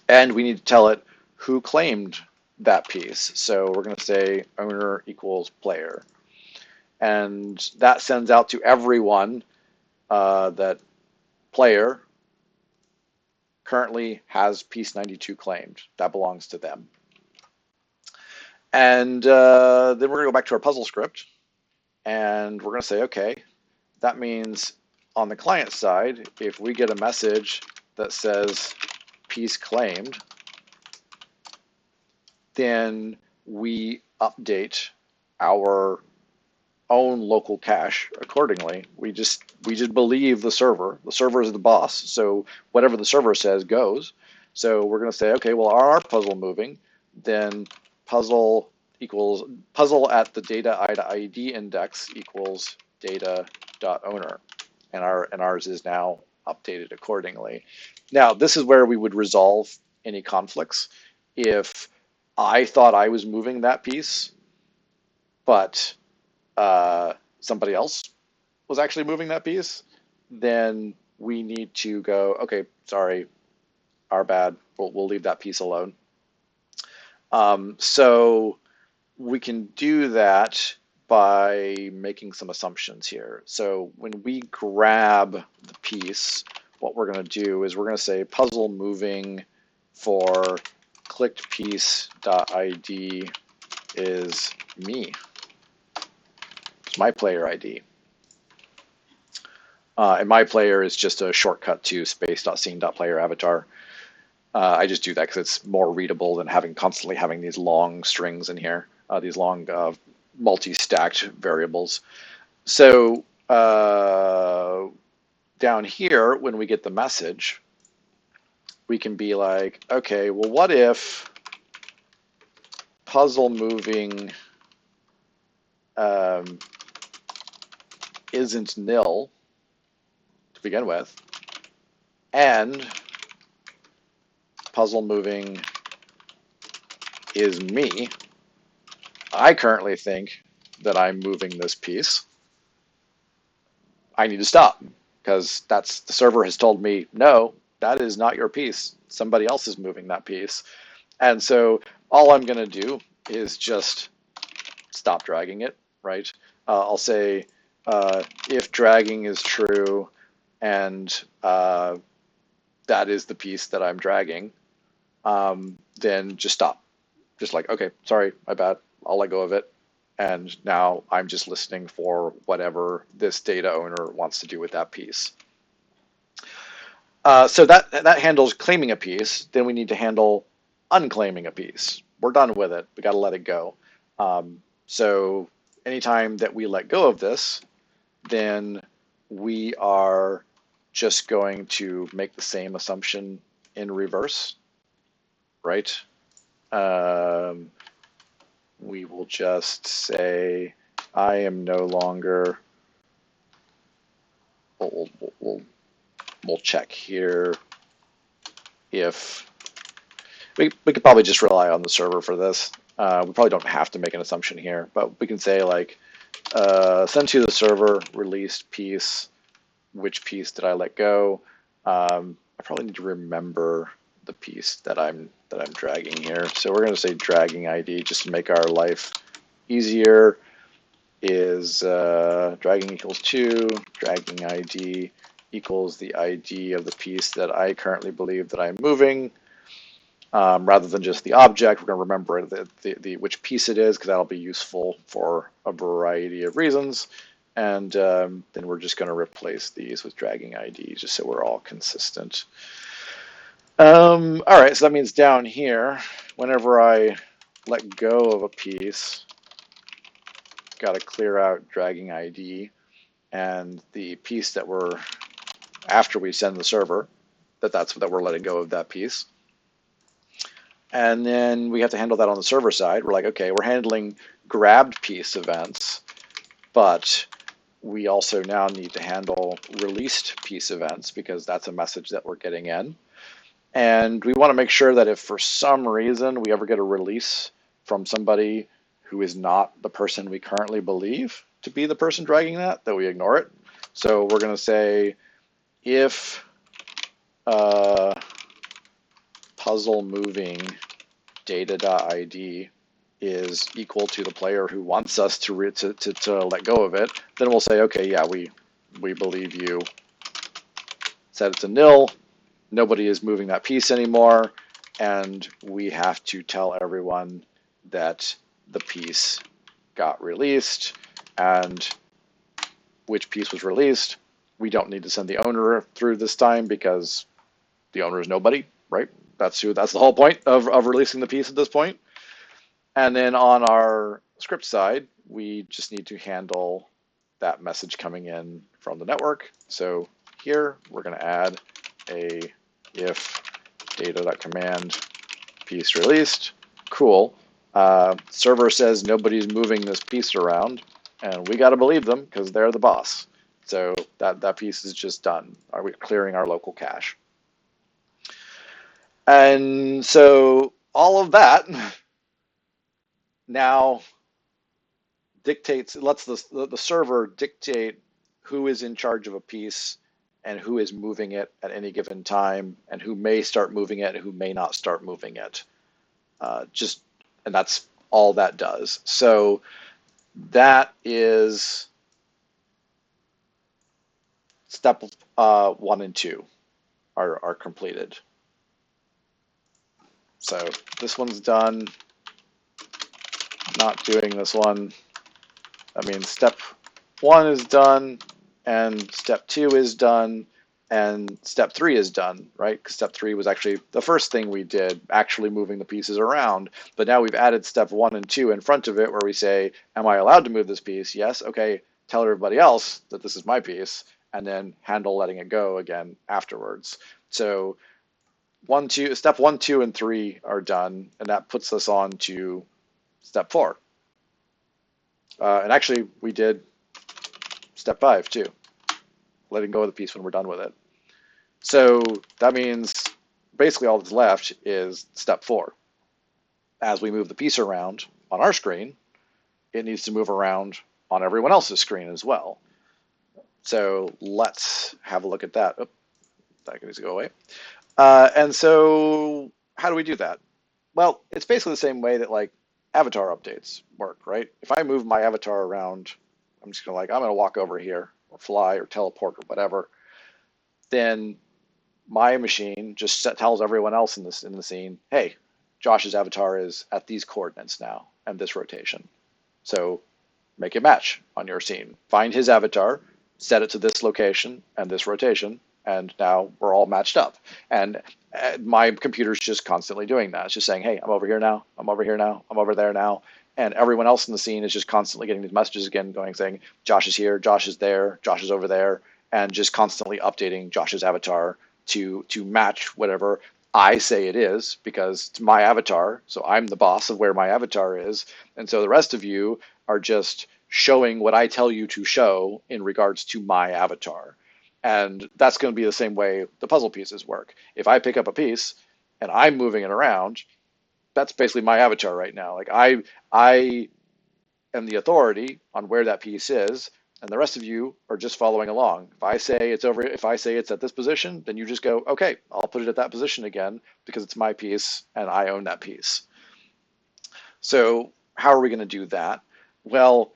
And we need to tell it who claimed that piece. So we're going to say owner equals player. And that sends out to everyone that player currently has piece 92 claimed. That belongs to them. And then we're going to go back to our puzzle script. And we're going to say, okay, that means on the client side, if we get a message that says piece claimed, then we update our own local cache accordingly. We just believe the server. The server is the boss, so whatever the server says goes. So we're going to say, okay, well, are our puzzle moving? Then puzzle equals puzzle at the data ID index equals data.owner, and ours is now updated accordingly. Now, this is where we would resolve any conflicts. If I thought I was moving that piece, but somebody else was actually moving that piece, then we need to go, okay, sorry, our bad, we'll leave that piece alone. So we can do that by making some assumptions here. So when we grab the piece, what we're going to do is we're going to say puzzle moving for clicked piece.id is me. It's my player ID. And my player is just a shortcut to space.scene.playerAvatar. I just do that because it's more readable than constantly having these long strings in here, these long multi-stacked variables. So down here, when we get the message, we can be like, okay, well, what if puzzle moving isn't nil to begin with, and puzzle moving is me. I currently think that I'm moving this piece. I need to stop because the server has told me, no, that is not your piece. Somebody else is moving that piece. And so all I'm going to do is just stop dragging it, right? I'll say if dragging is true and that is the piece that I'm dragging, then just stop. Just like, okay, sorry, my bad. I'll let go of it. And now I'm just listening for whatever this data owner wants to do with that piece. So that handles claiming a piece. Then we need to handle unclaiming a piece. We're done with it. We got to let it go. So anytime that we let go of this, then we are just going to make the same assumption in reverse, right? We will just say, I am no longer, we'll check here if, we could probably just rely on the server for this. We probably don't have to make an assumption here, but we can say like, send to the server released piece which piece did I let go. I probably need to remember the piece that I'm dragging here. So we're going to say dragging ID just to make our life easier. Is dragging equals 2, dragging ID equals the ID of the piece that I currently believe that I'm moving. Rather than just the object, we're going to remember which piece it is, because that'll be useful for a variety of reasons. And then we're just going to replace these with dragging ID, just so we're all consistent. All right, so that means down here, whenever I let go of a piece, got to clear out dragging ID, and the piece that we're, after we send the server, that's what we're letting go of that piece. And then we have to handle that on the server side. We're like, okay, we're handling grabbed piece events, but we also now need to handle released piece events, because that's a message that we're getting in. And we want to make sure that if for some reason we ever get a release from somebody who is not the person we currently believe to be the person dragging that we ignore it. So we're going to say if puzzle moving data.id is equal to the player who wants us to let go of it, then we'll say, okay, yeah, we believe you. Set it to nil. Nobody is moving that piece anymore, and we have to tell everyone that the piece got released and which piece was released. We don't need to send the owner through this time, because the owner is nobody, right? That's the whole point of releasing the piece at this point. And then on our script side, we just need to handle that message coming in from the network. So here we're going to add a if data.command piece released. Cool. Server says nobody's moving this piece around, and we got to believe them because they're the boss. So that piece is just done. Are we clearing our local cache? And so all of that now lets the server dictate who is in charge of a piece and who is moving it at any given time, and who may start moving it and who may not start moving it. And that's all that does. So that is step 1 and 2 are completed. So this one's done. Not doing this one. I mean, step 1 is done, and step 2 is done, and step 3 is done, right? Because step 3 was actually the first thing we did, actually moving the pieces around. But now we've added step 1 and 2 in front of it, where we say, am I allowed to move this piece? Yes. Okay. Tell everybody else that this is my piece, and then handle letting it go again afterwards. So step 1, 2, and 3 are done, and that puts us on to step 4. And actually, we did step 5 too, letting go of the piece when we're done with it. So that means basically all that's left is step 4. As we move the piece around on our screen, it needs to move around on everyone else's screen as well. So let's have a look at that. Oh, that needs to go away. And so how do we do that? Well, it's basically the same way that like avatar updates work, right? If I move my avatar around, I'm just I'm gonna walk over here or fly or teleport or whatever, then my machine just tells everyone else in the scene, hey, Josh's avatar is at these coordinates now and this rotation. So make it match on your scene. Find his avatar, set it to this location and this rotation, and now we're all matched up. And my computer's just constantly doing that. It's just saying, hey, I'm over here now, I'm over here now, I'm over there now. And everyone else in the scene is just constantly getting these messages again, saying, Josh is here, Josh is there, Josh is over there, and just constantly updating Josh's avatar to match whatever I say it is, because it's my avatar, so I'm the boss of where my avatar is. And so the rest of you are just showing what I tell you to show in regards to my avatar. And that's going to be the same way the puzzle pieces work. If I pick up a piece and I'm moving it around, that's basically my avatar right now. Like I am the authority on where that piece is, And the rest of you are just following along. If I say it's at this position, then you just go, okay, I'll put it at that position again because it's my piece and I own that piece. So how are we going to do that? Well,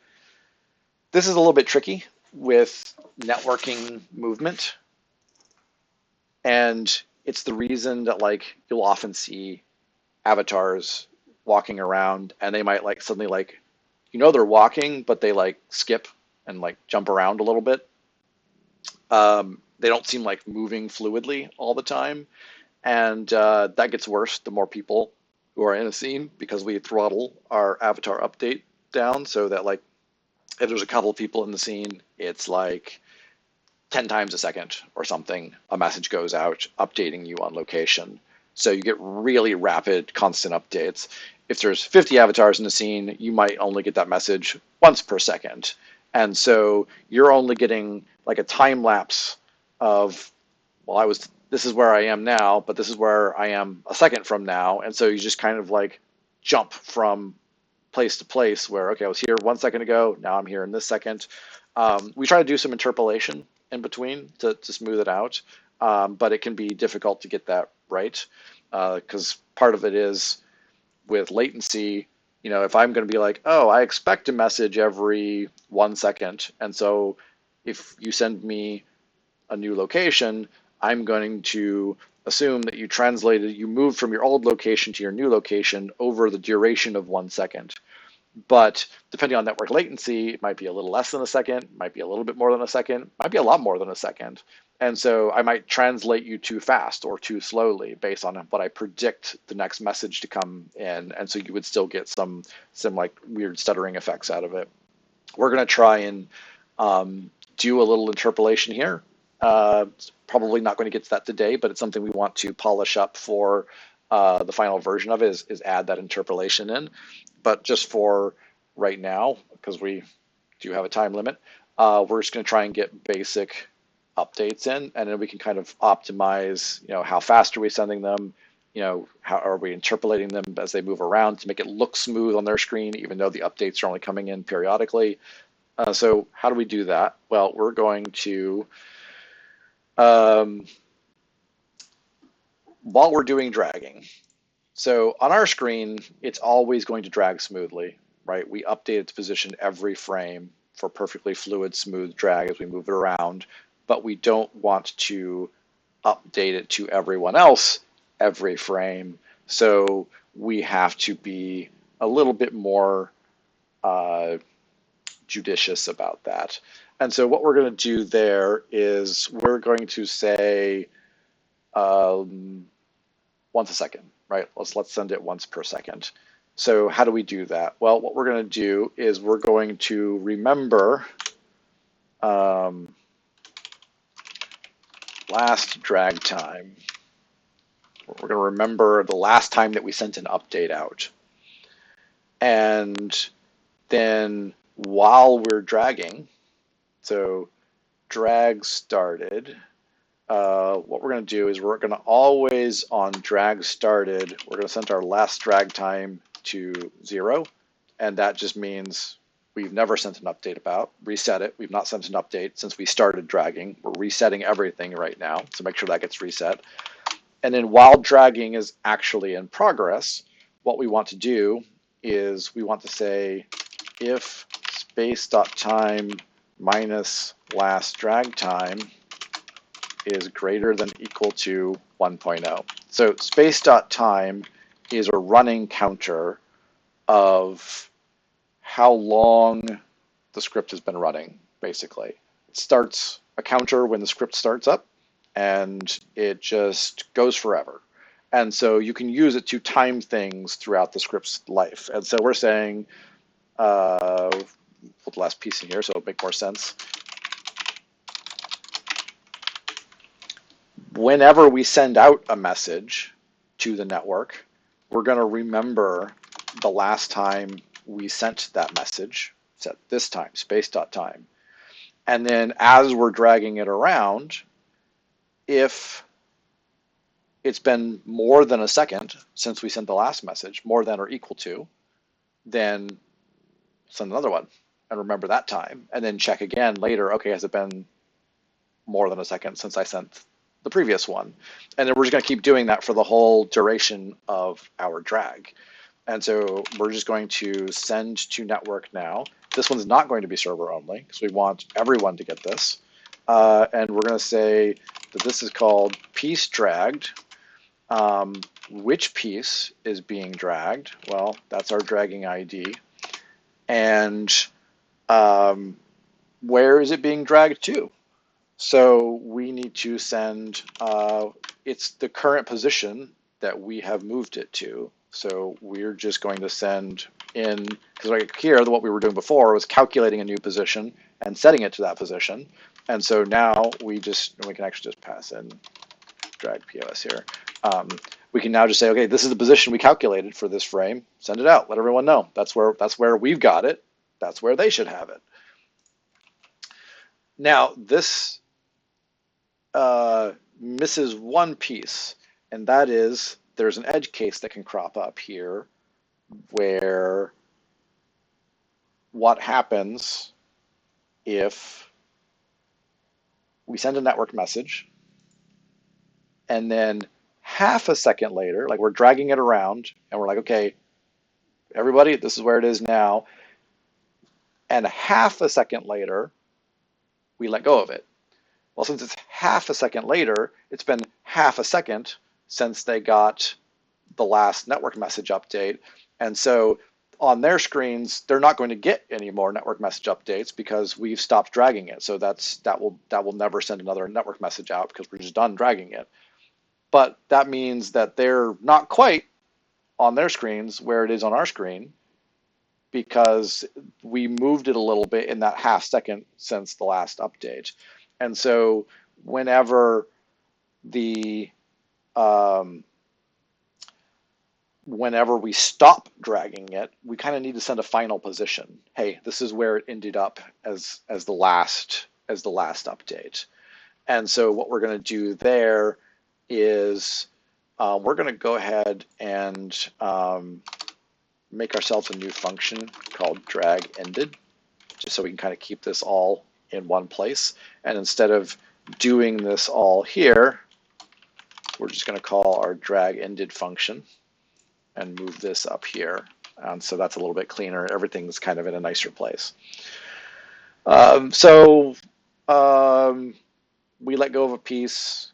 this is a little bit tricky with networking movement. And it's the reason that like you'll often see avatars walking around and they might like suddenly like, they're walking, but they like skip and like jump around a little bit. They don't seem like moving fluidly all the time. And that gets worse the more people who are in a scene because we throttle our avatar update down so that like if there's a couple of people in the scene, it's like 10 times a second or something, a message goes out updating you on location. So you get really rapid, constant updates. If there's 50 avatars in the scene, you might only get that message once per second. And so you're only getting like a time lapse of, well, this is where I am now, but this is where I am a second from now. And so you just kind of like jump from place to place where, okay, I was here 1 second ago, now I'm here in this second. We try to do some interpolation in between to smooth it out, but it can be difficult to get that right because part of it is with latency. If I'm going to be like, oh, I expect a message every 1 second, and so if you send me a new location, I'm going to assume that you moved from your old location to your new location over the duration of 1 second. But depending on network latency, it might be a little less than a second, might be a little bit more than a second, might be a lot more than a second. And so I might translate you too fast or too slowly based on what I predict the next message to come in. And so you would still get some like weird stuttering effects out of it. We're going to try and do a little interpolation here. It's probably not going to get to that today, but it's something we want to polish up for the final version of it is add that interpolation in. But just for right now, because we do have a time limit, we're just going to try and get basic updates in, and then we can kind of optimize, how fast are we sending them, how are we interpolating them as they move around to make it look smooth on their screen, even though the updates are only coming in periodically. So how do we do that? Well, we're going to, while we're doing dragging, so on our screen, it's always going to drag smoothly, right? We update its position every frame for perfectly fluid, smooth drag as we move it around, but we don't want to update it to everyone else every frame. So we have to be a little bit more judicious about that. And so what we're going to do there is we're going to say once a second, right? Let's send it once per second. So how do we do that? Well, what we're going to do is we're going to remember last drag time. We're going to remember the last time that we sent an update out. And then while we're dragging, so drag started, what we're going to do is we're going to always on drag started, we're going to set our last drag time to 0. And that just means we've never sent an update about. Reset it. We've not sent an update since we started dragging. We're resetting everything right now. So make sure that gets reset. And then while dragging is actually in progress, what we want to do is we want to say if space.time minus last drag time is greater than equal to 1.0. So space.time is a running counter of how long the script has been running, basically. It starts a counter when the script starts up, and it just goes forever. And so you can use it to time things throughout the script's life. And so we're saying, put the last piece in here so it'll make more sense. Whenever we send out a message to the network, we're going to remember the last time we sent that message, set this time, space.time. And then as we're dragging it around, if it's been more than a second since we sent the last message, more than or equal to, then send another one. and remember that time, and then check again later, okay, has it been more than a second since I sent the previous one? And then we're just going to keep doing that for the whole duration of our drag. And so we're just going to send to network now. This one's not going to be server only because we want everyone to get this. And we're going to say that this is called piece dragged. Which piece is being dragged? Well, that's our dragging ID. And where is it being dragged to? So we need to send, it's the current position that we have moved it to. So we're just going to send in, because right here, what we were doing before was calculating a new position and setting it to that position. And so now we can actually just pass in drag POS here. We can now just say, okay, this is the position we calculated for this frame. Send it out. Let everyone know. That's where we've got it. That's where they should have it. Now this misses one piece, and that is there's an edge case that can crop up here where what happens if we send a network message and then half a second later, like we're dragging it around and we're like, okay, everybody, this is where it is now. And half a second later, we let go of it. Well, since it's half a second later, it's been half a second since they got the last network message update. And so on their screens, they're not going to get any more network message updates because we've stopped dragging it. So that will never send another network message out because we're just done dragging it. But that means that they're not quite on their screens where it is on our screen because we moved it a little bit in that half second since the last update. And so whenever we stop dragging it, we kind of need to send a final position. Hey, this is where it ended up as the last update. And so what we're going to do there is we're going to go ahead and make ourselves a new function called drag ended, just so we can kind of keep this all in one place. And instead of doing this all here, we're just going to call our drag ended function and move this up here. And so that's a little bit cleaner. Everything's kind of in a nicer place. We let go of a piece,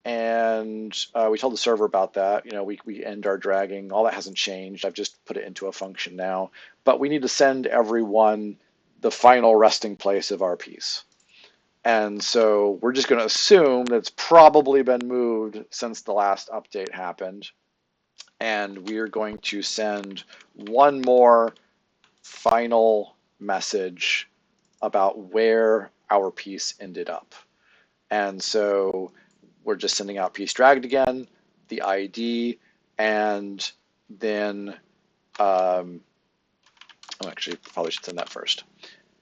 and we told the server about that. You know, we end our dragging. All that hasn't changed. I've just put it into a function now. But we need to send everyone the final resting place of our piece. And so we're just going to assume that it's probably been moved since the last update happened. And we are going to send one more final message about where our piece ended up. And so we're just sending out piece dragged again, the ID, and then actually probably should send that first.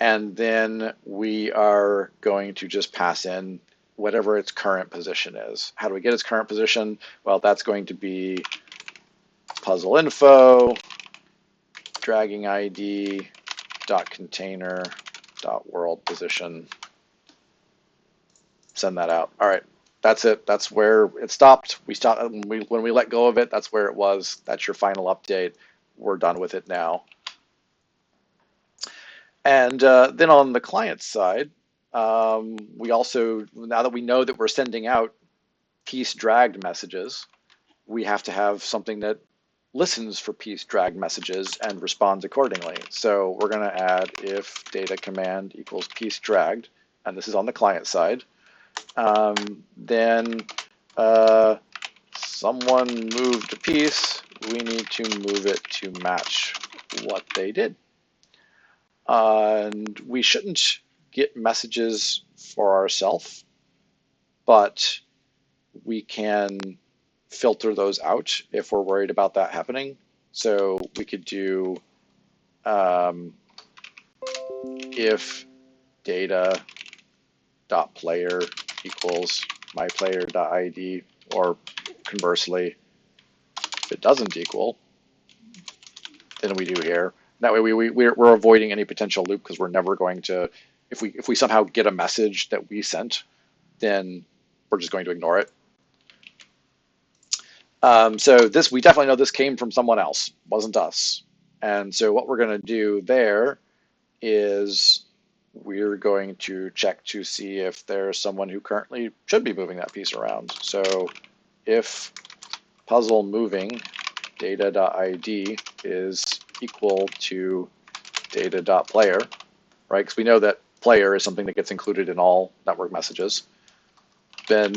And then we are going to just pass in whatever its current position is. How do we get its current position? Well, that's going to be puzzle info, dragging ID, dot container, dot world position. Send that out. All right, that's it. That's where it stopped. We stopped when we let go of it. That's where it was. That's your final update. We're done with it now. And then on the client side, we also, now that we know that we're sending out piece dragged messages, we have to have something that listens for piece dragged messages and responds accordingly. So we're going to add if data command equals piece dragged, and this is on the client side. Then someone moved a piece, we need to move it to match what they did. And we shouldn't get messages for ourselves, but we can filter those out if we're worried about that happening. So we could do if data dot player equals myplayer.id, or conversely, if it doesn't equal, then we do here. That way we're avoiding any potential loop because we're never going to, if we somehow get a message that we sent, then we're just going to ignore it. So this, we definitely know this came from someone else, wasn't us. And so what we're going to do there is we're going to check to see if there's someone who currently should be moving that piece around. So if puzzle moving data.id is equal to data.player, right? Because we know that player is something that gets included in all network messages. Then,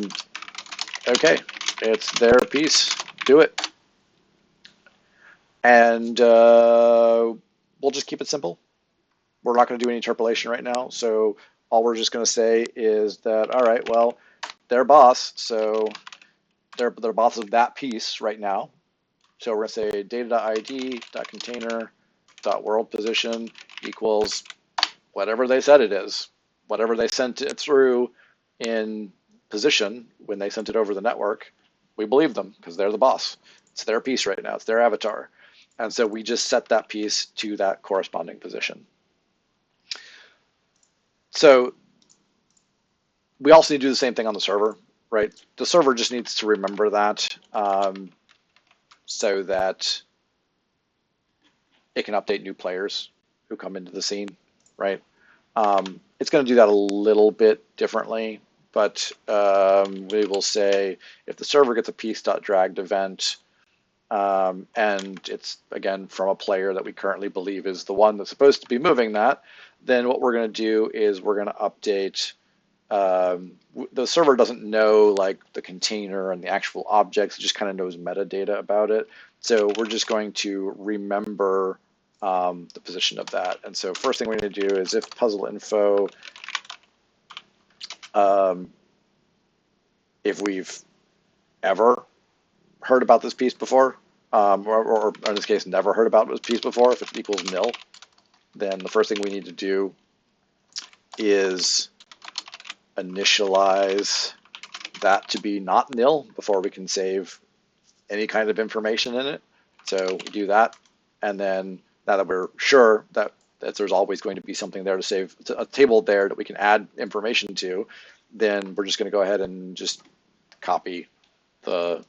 okay, it's their piece, do it. And we'll just keep it simple. We're not going to do any interpolation right now. So all we're just going to say is that, all right, well, they're boss. So they're boss of that piece right now. So we're going to say data.id.container.world position equals whatever they said it is, whatever they sent it through in position when they sent it over the network. We believe them because they're the boss. It's their piece right now. It's their avatar. And so we just set that piece to that corresponding position. So we also need to do the same thing on the server, right? The server just needs to remember that so that it can update new players who come into the scene, right? It's going to do that a little bit differently, but we will say if the server gets a piece.dragged event, and it's, again, from a player that we currently believe is the one that's supposed to be moving that, then what we're going to do is we're going to update. The server doesn't know like the container and the actual objects, it just kind of knows metadata about it. So we're just going to remember the position of that. And so first thing we're going to do is if puzzle info, if we've ever heard about this piece before, or in this case, never heard about this piece before, if it equals nil, then the first thing we need to do is initialize that to be not nil before we can save any kind of information in it. So we do that, and then now that we're sure that there's always going to be something there to save, a table there that we can add information to, then we're just going to go ahead and just copy the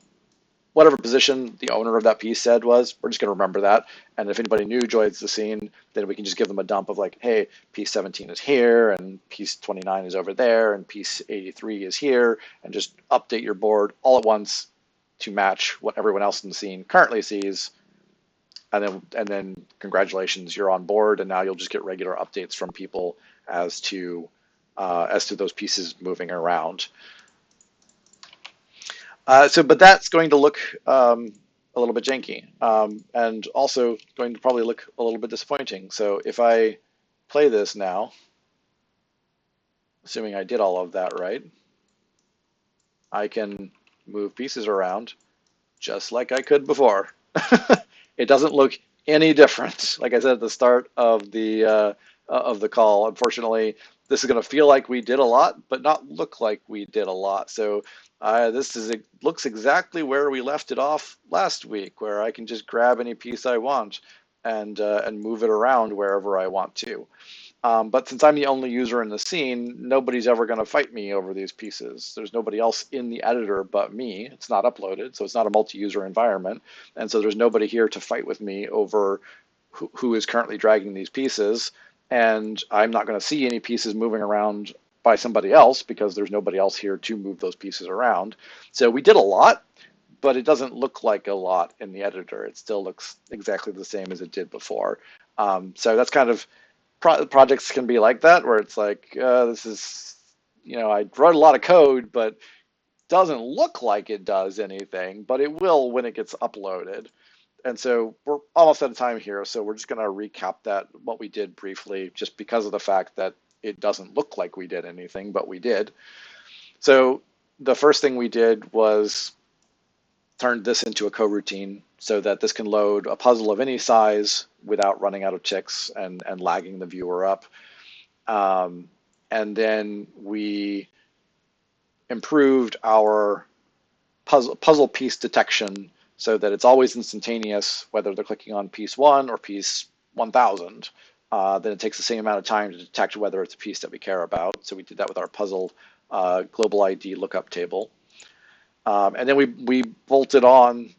whatever position the owner of that piece said was. We're just going to remember that. And if anybody new joins the scene, then we can just give them a dump of like, hey, piece 17 is here, and piece 29 is over there, and piece 83 is here, and just update your board all at once to match what everyone else in the scene currently sees. And then congratulations, you're on board, and now you'll just get regular updates from people as to those pieces moving around. But that's going to look a little bit janky, and also going to probably look a little bit disappointing. So if I play this now, assuming I did all of that right, I can move pieces around just like I could before. It doesn't look any different. Like I said at the start of the call, unfortunately, this is going to feel like we did a lot, but not look like we did a lot. So it looks exactly where we left it off last week, where I can just grab any piece I want and move it around wherever I want to. But since I'm the only user in the scene, nobody's ever going to fight me over these pieces. There's nobody else in the editor but me. It's not uploaded, so it's not a multi-user environment. And so there's nobody here to fight with me over who is currently dragging these pieces. And I'm not going to see any pieces moving around by somebody else because there's nobody else here to move those pieces around. So we did a lot, but it doesn't look like a lot in the editor. It still looks exactly the same as it did before. So that's kind of, projects can be like that, where it's like, this is, I wrote a lot of code, but doesn't look like it does anything, but it will when it gets uploaded. And so we're almost out of time here, so we're just going to recap what we did briefly, just because of the fact that it doesn't look like we did anything, but we did. So the first thing we did was turn this into a coroutine so that this can load a puzzle of any size without running out of ticks and lagging the viewer up. And then we improved our puzzle piece detection so that it's always instantaneous, whether they're clicking on piece 1 or piece 1000, then it takes the same amount of time to detect whether it's a piece that we care about. So we did that with our puzzle global ID lookup table. And then we bolted on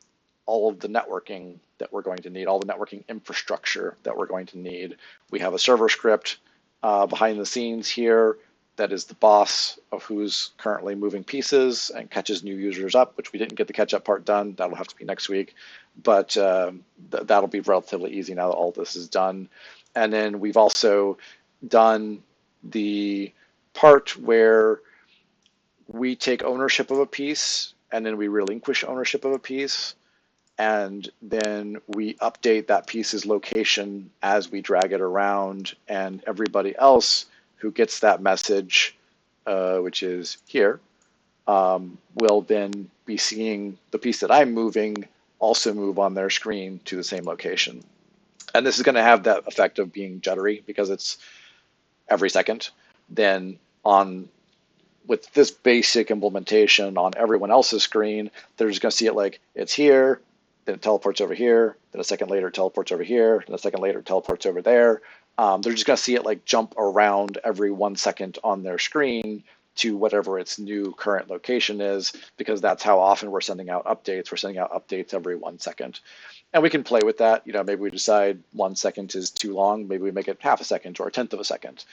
all of the networking that we're going to need, all the networking infrastructure that we're going to need. We have a server script behind the scenes here that is the boss of who's currently moving pieces and catches new users up, which we didn't get the catch up part done. That'll have to be next week, but that'll be relatively easy now that all this is done. And then we've also done the part where we take ownership of a piece and then we relinquish ownership of a piece, and then we update that piece's location as we drag it around, and everybody else who gets that message, which is here, will then be seeing the piece that I'm moving also move on their screen to the same location. And this is going to have that effect of being jittery because it's every second. Then with this basic implementation on everyone else's screen, they're just going to see it like it's here, then it teleports over here, then a second later it teleports over here, then a second later it teleports over there. They're just going to see it like jump around every 1 second on their screen to whatever its new current location is, because that's how often we're sending out updates. We're sending out updates every 1 second. And we can play with that. Maybe we decide 1 second is too long. Maybe we make it half a second or a tenth of a second.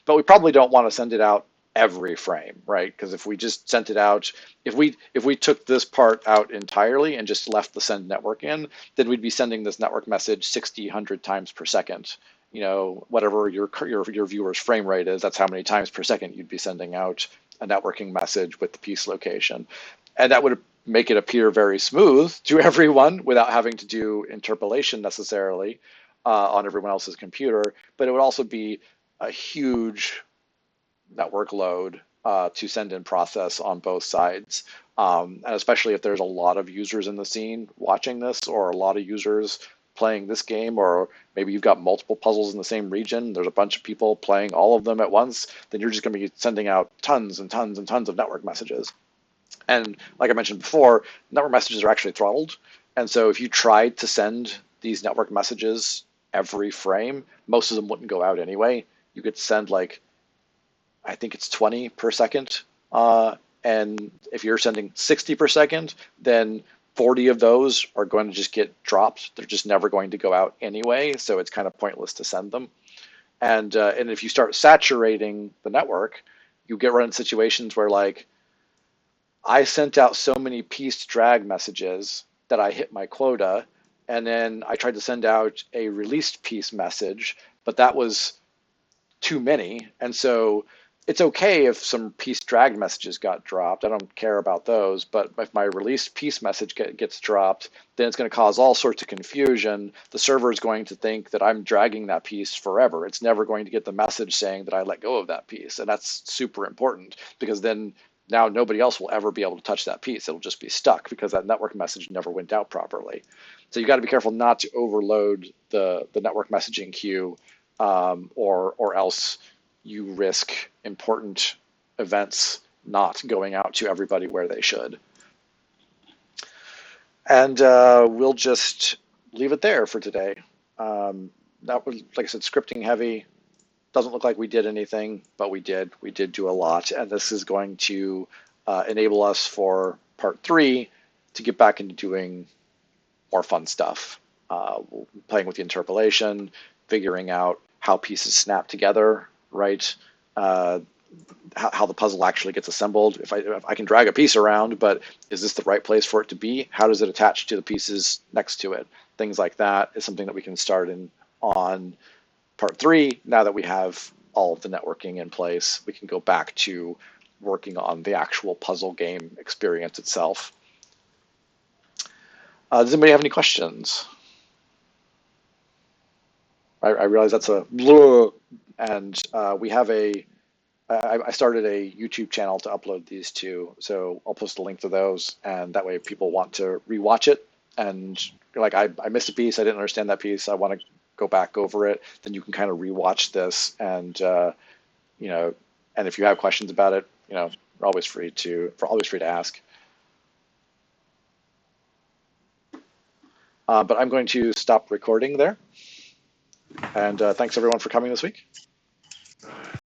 But we probably don't want to send it out every frame, right? Because if we just sent it out, if we took this part out entirely and just left the send network in, then we'd be sending this network message 60, 100 times per second. Whatever your viewer's frame rate is, that's how many times per second you'd be sending out a networking message with the piece location. And that would make it appear very smooth to everyone without having to do interpolation necessarily on everyone else's computer. But it would also be a huge network load to send and process on both sides. And especially if there's a lot of users in the scene watching this, or a lot of users playing this game, or maybe you've got multiple puzzles in the same region, there's a bunch of people playing all of them at once, then you're just going to be sending out tons and tons and tons of network messages. And like I mentioned before, network messages are actually throttled. And so if you tried to send these network messages every frame, most of them wouldn't go out anyway. You could send I think it's 20 per second. And if you're sending 60 per second, then 40 of those are going to just get dropped. They're just never going to go out anyway. So it's kind of pointless to send them. And if you start saturating the network, you get run in situations where I sent out so many piece drag messages that I hit my quota. And then I tried to send out a released piece message, but that was too many. And so it's okay if some piece drag messages got dropped. I don't care about those. But if my released piece message gets dropped, then it's going to cause all sorts of confusion. The server is going to think that I'm dragging that piece forever. It's never going to get the message saying that I let go of that piece. And that's super important, because then now nobody else will ever be able to touch that piece. It'll just be stuck because that network message never went out properly. So you got to be careful not to overload the network messaging queue, or else you risk important events not going out to everybody where they should. And we'll just leave it there for today. That was, like I said, scripting heavy. Doesn't look like we did anything, but we did. We did do a lot. And this is going to enable us for part 3 to get back into doing more fun stuff. Playing with the interpolation, figuring out how pieces snap together, right? How the puzzle actually gets assembled. If I can drag a piece around, but is this the right place for it to be? How does it attach to the pieces next to it? Things like that is something that we can start on part 3. Now that we have all of the networking in place, we can go back to working on the actual puzzle game experience itself. Does anybody have any questions? I realize that's a blur, and we have I started a YouTube channel to upload these to, so I'll post a link to those, and that way if people want to rewatch it, and you're like, I missed a piece, I didn't understand that piece, I want to go back over it, then you can kind of rewatch this, and and if you have questions about it, you're always free to ask. But I'm going to stop recording there. And thanks everyone for coming this week.